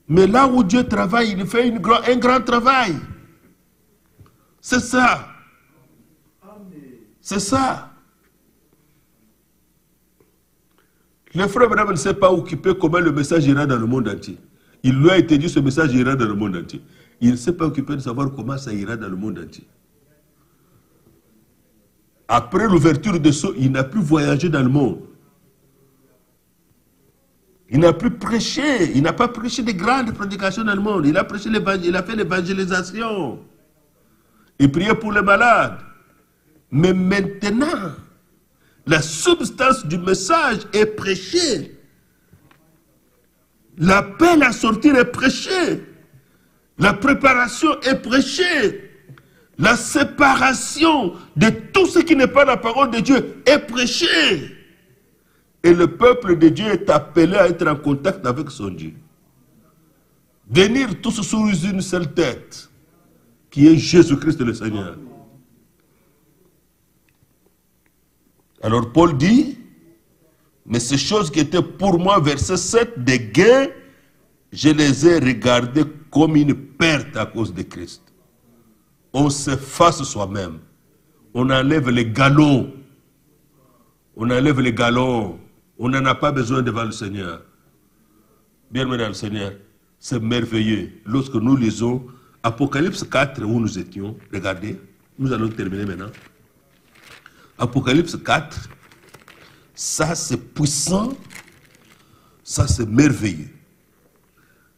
Mais là où Dieu travaille, il fait un grand travail. C'est ça. C'est ça. Le frère Branham ne s'est pas occupé comment le message ira dans le monde entier. Il lui a été dit ce message ira dans le monde entier. Il ne s'est pas occupé de savoir comment ça ira dans le monde entier. Après l'ouverture de Sceaux, il n'a plus voyagé dans le monde. Il n'a plus prêché. Il n'a pas prêché de grandes prédications dans le monde. Il a prêché l'évangile, il a fait l'évangélisation. Il priait pour les malades. Mais maintenant, la substance du message est prêchée. L'appel à sortir est prêché. La préparation est prêchée. La séparation de tout ce qui n'est pas la parole de Dieu est prêchée. Et le peuple de Dieu est appelé à être en contact avec son Dieu. Venir tous sous une seule tête, qui est Jésus-Christ le Seigneur. Alors Paul dit, mais ces choses qui étaient pour moi, verset 7, des gains, je les ai regardées comme une perte à cause de Christ. On s'efface soi-même. On enlève les galons. On enlève les galons. On n'en a pas besoin devant le Seigneur. Bien-aimés dans le Seigneur, c'est merveilleux. Lorsque nous lisons Apocalypse 4 où nous étions, regardez, nous allons terminer maintenant. Apocalypse 4, ça c'est puissant, ça c'est merveilleux.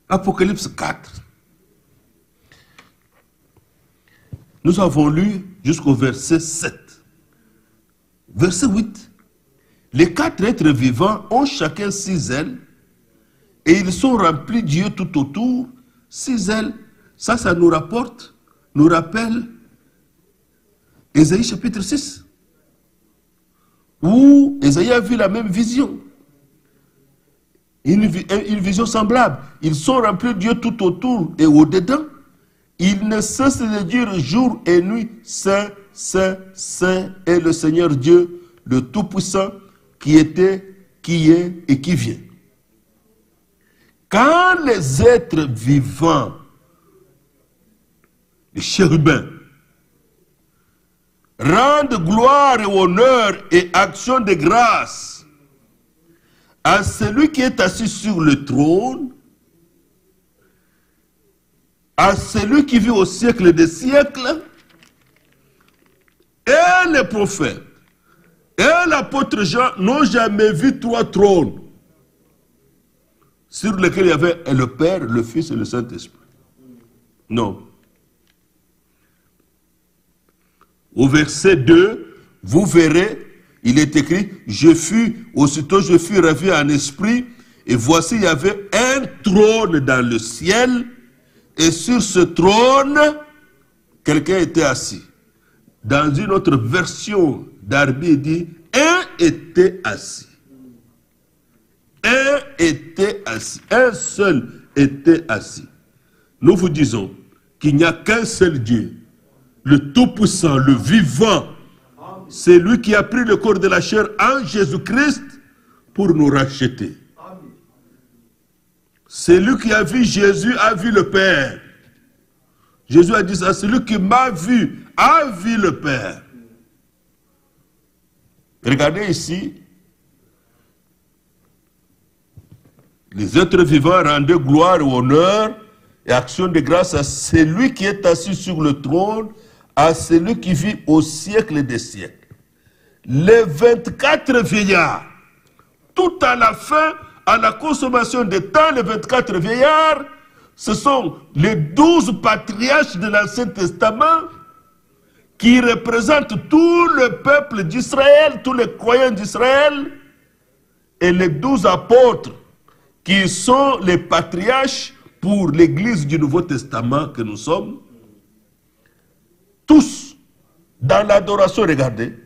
Apocalypse 4. Nous avons lu jusqu'au verset 7. Verset 8. Les 4 êtres vivants ont chacun 6 ailes et ils sont remplis d'yeux tout autour. 6 ailes, ça nous rappelle Ésaïe chapitre 6. Où Ésaïe a vu la même vision. Une vision semblable. Ils sont remplis d'yeux tout autour et au-dedans. Ils ne cessent de dire jour et nuit, Saint, Saint, Saint est le Seigneur Dieu, le Tout-Puissant, qui était, qui est et qui vient. Quand les êtres vivants, les chérubins, rendent gloire et honneur et action de grâce à celui qui est assis sur le trône, à celui qui vit au siècle des siècles, et les prophètes, et l'apôtre Jean n'ont jamais vu 3 trônes sur lesquels il y avait le Père, le Fils et le Saint-Esprit. Non. Au verset 2, vous verrez, il est écrit, aussitôt je fus ravi en esprit, et voici il y avait un trône dans le ciel, et sur ce trône, quelqu'un était assis. Dans une autre version d'Arbi, il dit, un était assis. Un était assis. Un seul était assis. Nous vous disons qu'il n'y a qu'un seul Dieu, le Tout-Puissant, le vivant. C'est lui qui a pris le corps de la chair en Jésus-Christ pour nous racheter. Celui qui a vu Jésus a vu le Père. Jésus a dit ça, celui qui m'a vu a vu le Père. Regardez ici, les êtres vivants rendaient gloire et honneur et action de grâce à celui qui est assis sur le trône, à celui qui vit au siècle des siècles. Les 24 vieillards, tout à la fin, à la consommation des temps, les 24 vieillards ce sont les 12 patriarches de l'Ancien Testament qui représentent tout le peuple d'Israël, tous les croyants d'Israël, et les 12 apôtres qui sont les patriarches pour l'Église du Nouveau Testament que nous sommes. Tous, dans l'adoration, regardez,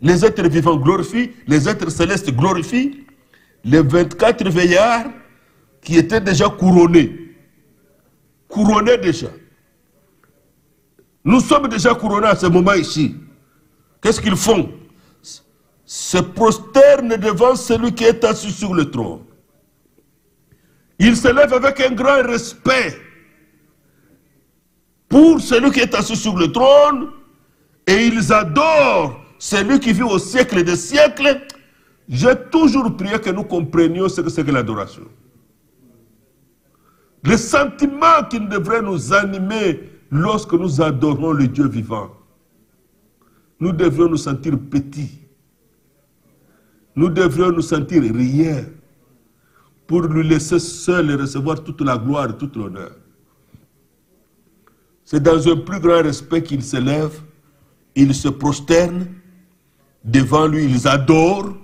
les êtres vivants glorifient, les êtres célestes glorifient, les 24 veillards qui étaient déjà couronnés déjà. Nous sommes déjà couronnés à ce moment ici. Qu'est-ce qu'ils font? Se prosternent devant celui qui est assis sur le trône. Ils se lèvent avec un grand respect pour celui qui est assis sur le trône et ils adorent celui qui vit au siècle des siècles. J'ai toujours prié que nous comprenions ce que c'est que l'adoration. Le sentiment qui devrait nous animer lorsque nous adorons le Dieu vivant. Nous devrions nous sentir petits. Nous devrions nous sentir rien pour lui laisser seul et recevoir toute la gloire et toute l'honneur. C'est dans un plus grand respect qu'ils se lèvent, ils se prosternent, devant lui ils adorent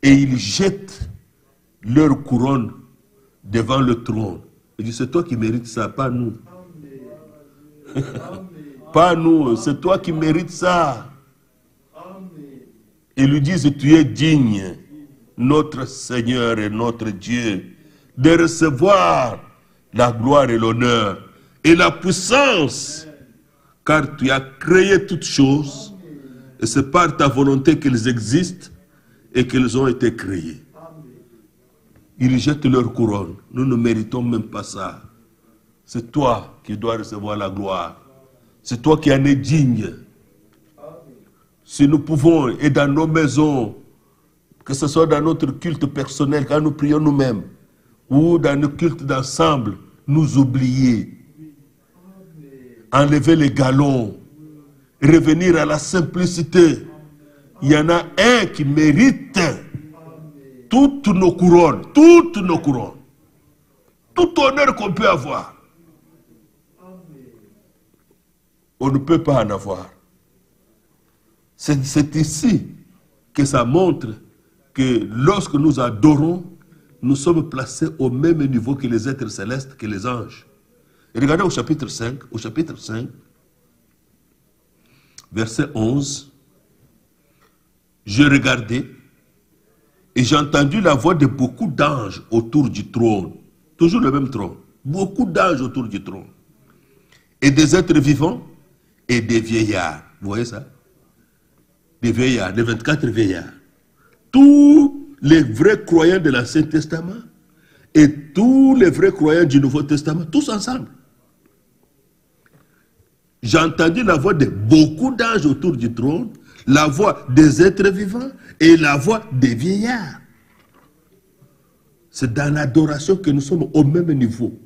et ils jettent leur couronne devant le trône. Il dit, c'est toi qui mérites ça, pas nous. Pas nous, c'est toi qui mérites ça. Ils lui disent, tu es digne, notre Seigneur et notre Dieu, de recevoir la gloire et l'honneur et la puissance, car tu as créé toutes choses, et c'est par ta volonté qu'elles existent et qu'elles ont été créées. Ils jettent leur couronne. Nous ne méritons même pas ça. C'est toi qui dois recevoir la gloire. C'est toi qui en es digne. Si nous pouvons, et dans nos maisons, que ce soit dans notre culte personnel, quand nous prions nous-mêmes, ou dans nos cultes d'ensemble, nous oublier, enlever les galons, revenir à la simplicité. Il y en a un qui mérite toutes nos couronnes, tout honneur qu'on peut avoir. On ne peut pas en avoir. C'est ici que ça montre que lorsque nous adorons, nous sommes placés au même niveau que les êtres célestes, que les anges. Et regardez au chapitre 5, verset 11. Je regardais et j'ai entendu la voix de beaucoup d'anges autour du trône. Toujours le même trône. Beaucoup d'anges autour du trône. Et des êtres vivants et des vieillards. Vous voyez ça? Des vieillards, des 24 vieillards. Tous les vrais croyants de l'Ancien Testament et tous les vrais croyants du Nouveau Testament, tous ensemble. J'ai entendu la voix de beaucoup d'anges autour du trône, la voix des êtres vivants et la voix des vieillards. C'est dans l'adoration que nous sommes au même niveau.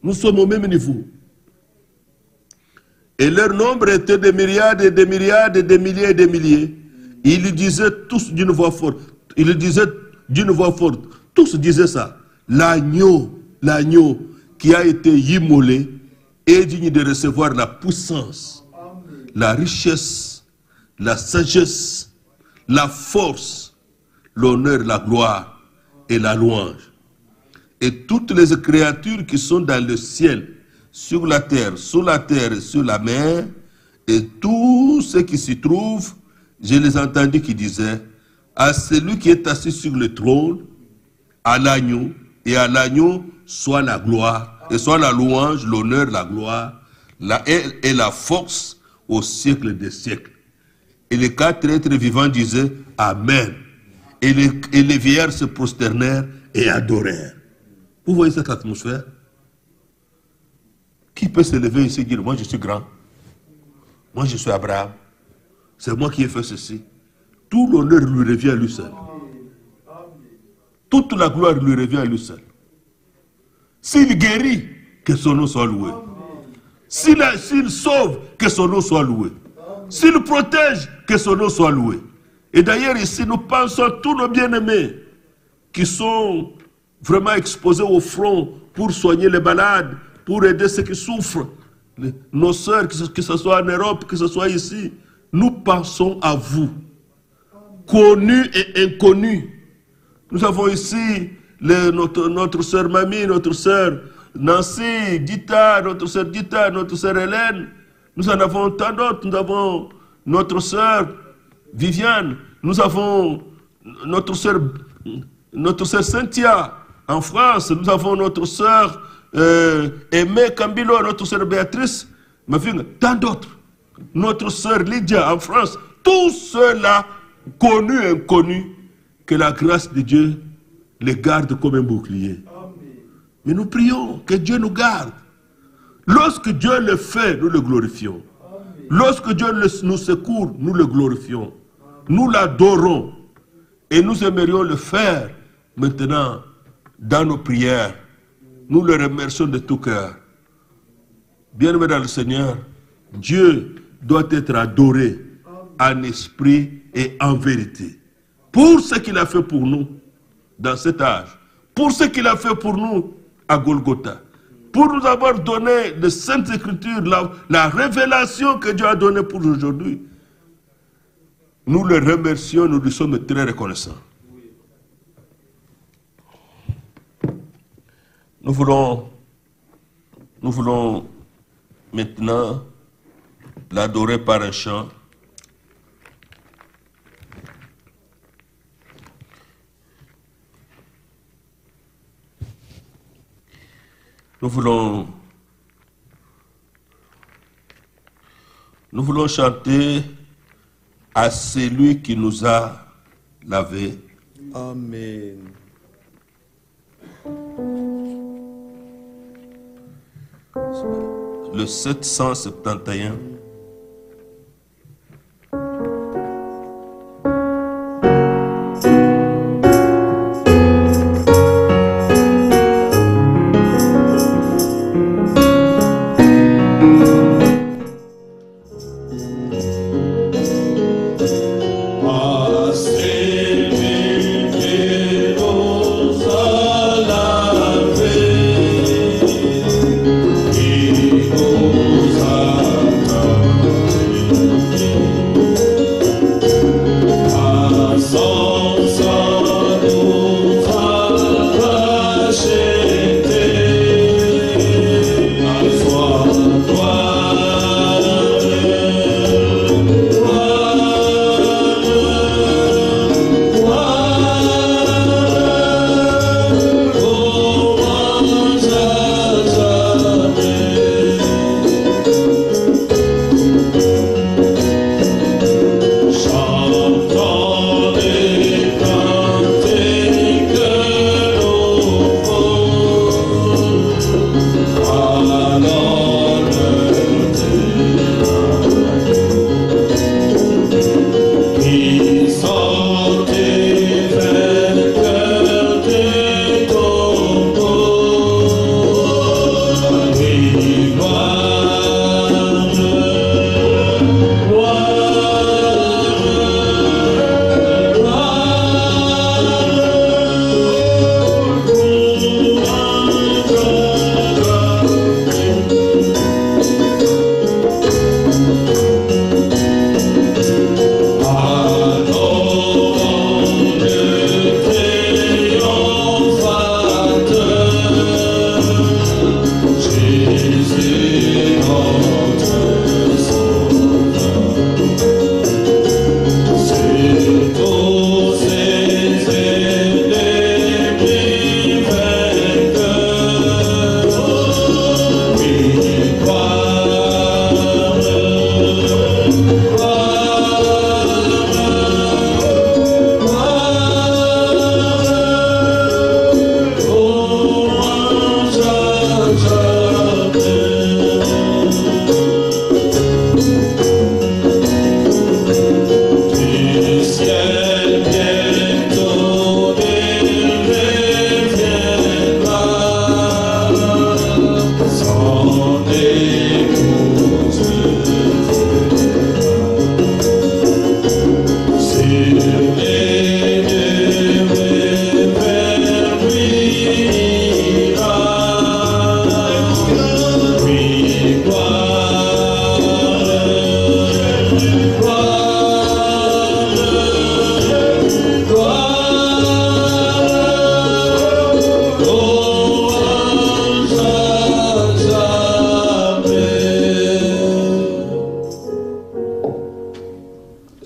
Nous sommes au même niveau. Et leur nombre était des myriades et des myriades et des milliers et des milliers. Ils disaient tous d'une voix forte. Ils disaient d'une voix forte. Tous disaient ça. L'agneau qui a été immolé est digne de recevoir la puissance, la richesse, la sagesse, la force, l'honneur, la gloire et la louange. Et toutes les créatures qui sont dans le ciel, sur la terre, sous la terre et sur la mer, et tous ceux qui s'y trouvent, je les entendis qui disaient, à celui qui est assis sur le trône, à l'agneau, et à l'agneau soit la gloire, et soit la louange, l'honneur, la gloire, et la force au siècle des siècles. Et les 4 êtres vivants disaient Amen. Et les vieillards se prosternèrent et adorèrent. Vous voyez cette atmosphère? Qui peut se lever ici et dire, moi je suis grand, moi je suis Abraham, c'est moi qui ai fait ceci. Tout l'honneur lui revient à lui seul. Toute la gloire lui revient à lui seul. S'il guérit, que son nom soit loué. S'il sauve, que son nom soit loué. S'il protège, que son nom soit loué. Et d'ailleurs ici, nous pensons à tous nos bien-aimés qui sont vraiment exposés au front pour soigner les malades, pour aider ceux qui souffrent. Nos sœurs, que ce soit en Europe, que ce soit ici, nous pensons à vous, connus et inconnus. Nous avons ici notre sœur Mamie, notre sœur Nancy, Gita, notre sœur Hélène. Nous en avons tant d'autres. Nous avons notre sœur Viviane. Nous avons notre sœur Cynthia en France. Nous avons notre sœur Aimée Cambilo, notre sœur Béatrice, ma fille, tant d'autres. Notre sœur Lydia en France. Tous ceux-là, connus et inconnus, que la grâce de Dieu les garde comme un bouclier. Amen. Mais nous prions que Dieu nous garde. Lorsque Dieu le fait, nous le glorifions. Amen. Lorsque Dieu nous secourt, nous le glorifions. Amen. Nous l'adorons. Et nous aimerions le faire maintenant dans nos prières. Nous le remercions de tout cœur. Bien-aimé dans le Seigneur, Dieu doit être adoré en esprit et en vérité. Pour ce qu'il a fait pour nous dans cet âge, pour ce qu'il a fait pour nous à Golgotha, pour nous avoir donné de Saintes Écritures, la révélation que Dieu a donnée pour aujourd'hui. Nous le remercions, nous lui sommes très reconnaissants. Nous voulons maintenant l'adorer par un chant. Nous voulons chanter à celui qui nous a lavés. Amen. Le 771. Nous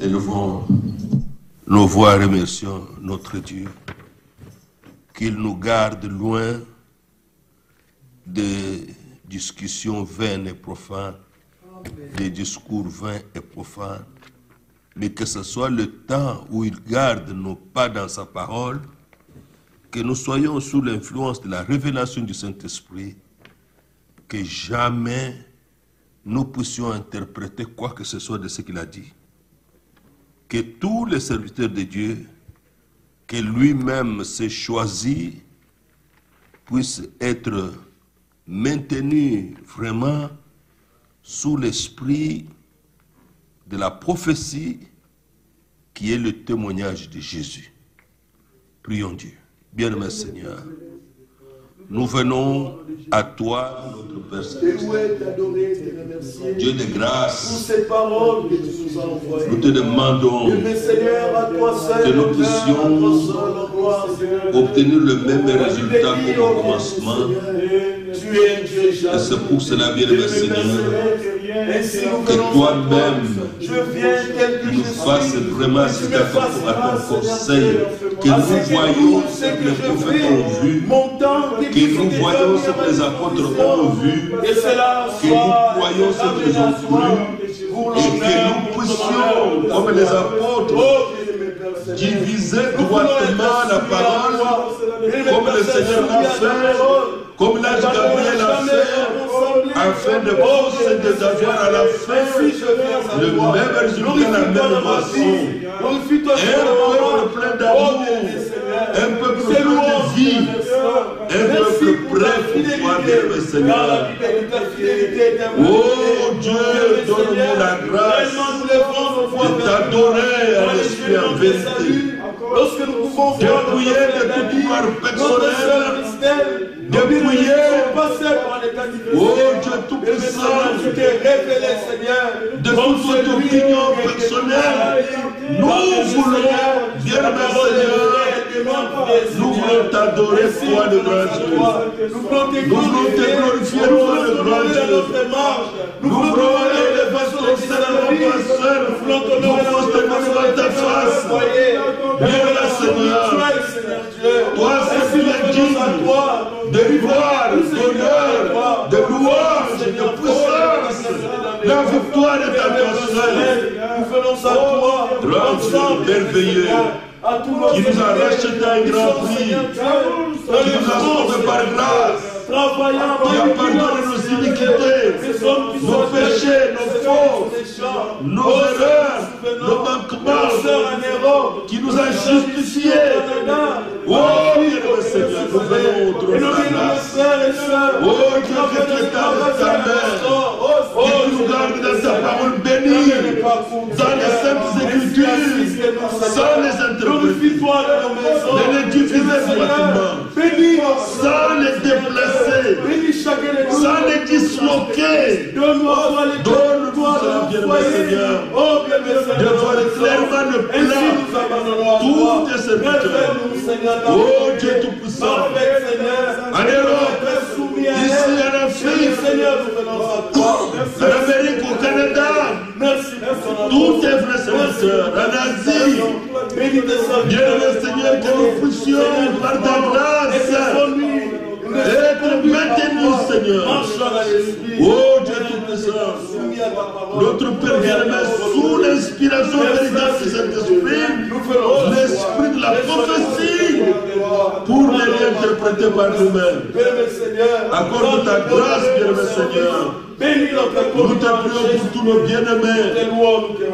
Élevons nos voix, remercions notre Dieu, qu'il nous garde loin des discussions vaines et profanes, des discours vains et profanes, mais que ce soit le temps où il garde nos pas dans sa parole, que nous soyons sous l'influence de la révélation du Saint-Esprit, que jamais nous puissions interpréter quoi que ce soit de ce qu'il a dit. Que tous les serviteurs de Dieu, que lui-même s'est choisi, puissent être maintenus vraiment sous l'esprit de la prophétie qui est le témoignage de Jésus. Prions Dieu. Bien-aimé Seigneur, nous venons à toi, notre Père Céleste. Dieu de grâce, nous te demandons que nous puissions obtenir le même résultat qu'au commencement. Et c'est pour cela, bien-aimé Seigneur, que toi-même nous fasses vraiment cet accord à ton conseil, que nous voyons ce que les prophètes ont vu, que nous voyons ce que les apôtres ont vu, que nous voyons ce qu'ils ont cru, et que nous puissions, comme les apôtres, diviser droitement la parole, comme le Seigneur l'a fait, comme l'ange Gabriel l'a fait, afin de posséder d'avoir à la fin le même résultat, la même moisson. Un peuple plein d'amour, un peuple plein de vie, un peuple prêt pour toi, bien Seigneur. Oh Dieu, donne-nous la grâce de t'adorer à l'esprit en vérité. Dépouiller de tout pouvoir personnel, dépouiller, oh Dieu tout-puissant, de toute cette opinion personnelle. Nous voulons, bien-aimé Seigneur, nous voulons t'adorer, toi le grand Dieu. Nous voulons te glorifier, toi le grand Dieu. Nous voulons élever ton Seigneur, nous voulons te montrer ta face. Bien-aimé Seigneur, toi c'est qui est digne de gloire, d'honneur, de louange, de puissance. La victoire est à toi seul. Grand Dieu merveilleux, qui nous a racheté un grand prix, qui nous a sauvés par grâce, qui a pardonné nos iniquités, nos péchés, nos fautes, nos erreurs, nos manquements, qui nous a justifiés. Oh, bien-aimé Seigneur, nous venons au trône de la grâce. Oh, Dieu, que tu es avec ta main, que tu nous gardes dans ta parole bénie, dans les saintes écritures, sans les interpréter, les diffuser droitement, sans les déplacer, sans les disloquer. Donne-nous cela, bien-aimé Seigneur, de voir clairement le plan, tous tes serviteurs. Oh Dieu Tout-Puissant, en Europe, ici en Afrique, en Amérique, au Canada, tous tes vrais serviteurs, en Asie, bien-aimé Seigneur, que nous puissions, par ta grâce, être maintenus, Seigneur. Oh Dieu Tout-Puissant, notre Père bien-aimé, sous l'inspiration véritable du Saint-Esprit, l'esprit de la prophétie, pour les interpréter par nous-mêmes. Accorde ta grâce, bien-aimé Seigneur. Nous te prions pour tous nos bien-aimés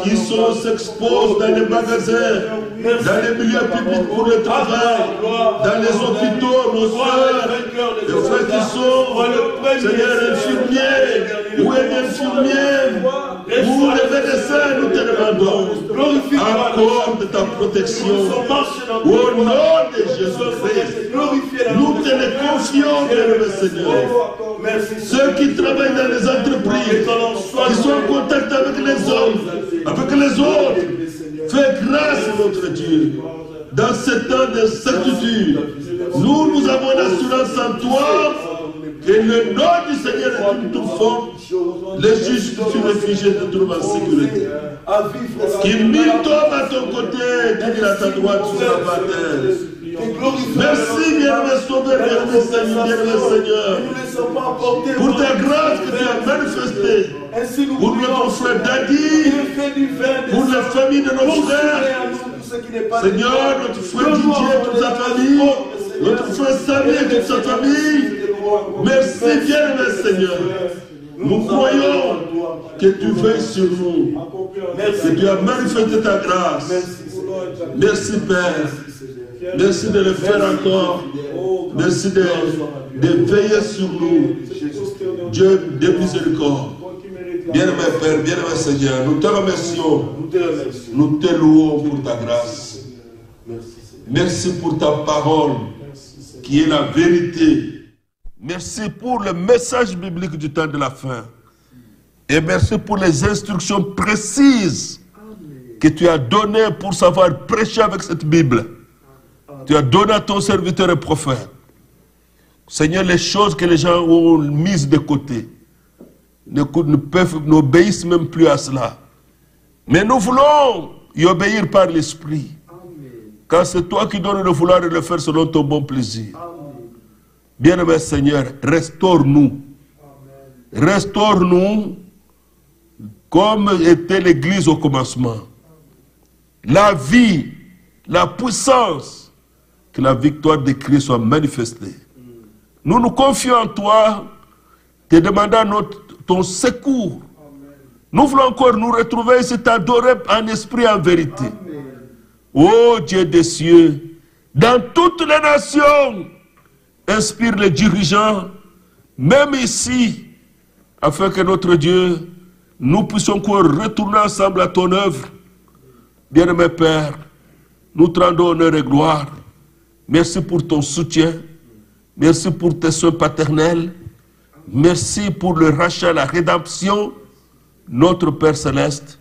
qui s'exposent dans les magasins, dans les milieux publics pour le travail, dans les hôpitaux, nos soeurs, les frères qui sont, Seigneur, infirmiers, ou infirmiers, ou les médecins, nous te demandons, accorde ta protection. Au nom de Jésus-Christ, nous te les confions, bien-aimé Seigneur. Ceux qui travaillent dans les entreprises, qui sont en contact avec les hommes, avec les autres, fais grâce, notre Dieu, dans ce temps de certitude. Nous avons l'assurance en toi Que le nom du Seigneur est une toute forme. Les juges qui sont réfugiés te trouvent en sécurité. Qui mille tombent à ton côté, qui à ta droite sur la bataille. Merci, bien-aimé Sauveur, bien-aimé Seigneur, pour ta grâce que tu as manifestée, pour notre frère Dadi, pour la famille de nos frères. Seigneur, notre frère Didier et toute sa famille, notre frère Samy et toute sa famille. Merci, bien-aimé Seigneur. Nous croyons que tu veilles sur nous, que tu as manifesté ta grâce. Merci, Père. Merci de le faire encore. Merci de veiller sur nous. Dieu de miséricorde. Bien-aimé Père, bien-aimé Seigneur, nous te remercions. Nous te louons pour ta grâce. Merci pour ta parole qui est la vérité. Merci pour le message biblique du temps de la fin. Et merci pour les instructions précises que tu as données pour savoir prêcher avec cette Bible. Tu as donné à ton serviteur et prophète. Seigneur, les choses que les gens ont mises de côté n'obéissent même plus à cela. Mais nous voulons y obéir par l'Esprit. Car c'est toi qui donnes le vouloir et le faire selon ton bon plaisir. Bien-aimé Seigneur, restaure-nous. Restaure-nous comme était l'Église au commencement. La vie, la puissance, que la victoire de Christ soit manifestée. Nous nous confions en toi, te demandant ton secours. Nous voulons encore nous retrouver ici, t'adorer en esprit et en vérité. Ô Dieu des cieux, dans toutes les nations, inspire les dirigeants, même ici, afin que notre Dieu, nous puissions encore retourner ensemble à ton œuvre. Bien-aimé Père, nous te rendons honneur et gloire. Merci pour ton soutien. Merci pour tes soins paternels. Merci pour le rachat, la rédemption, notre Père Céleste.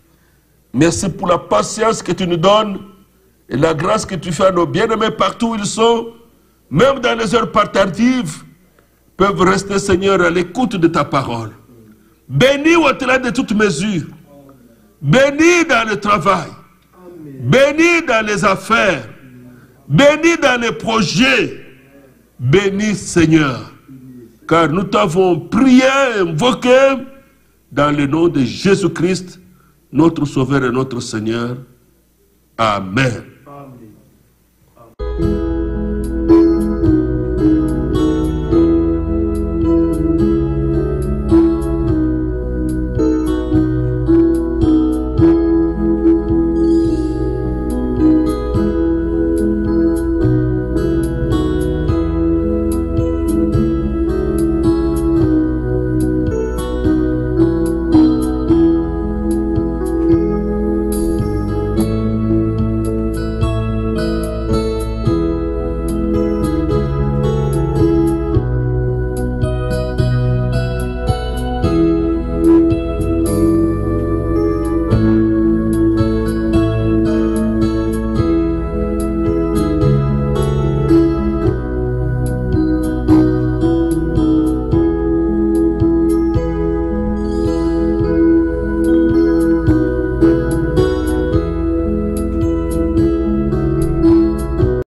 Merci pour la patience que tu nous donnes et la grâce que tu fais à nos bien-aimés partout où ils sont, même dans les heures pas tardives, peuvent rester, Seigneur, à l'écoute de ta parole. Bénis au-delà de toute mesure. Bénis dans le travail. Bénis dans les affaires. Bénis dans les projets. Bénis, Seigneur. Car nous t'avons prié, invoqué, dans le nom de Jésus-Christ, notre Sauveur et notre Seigneur. Amen.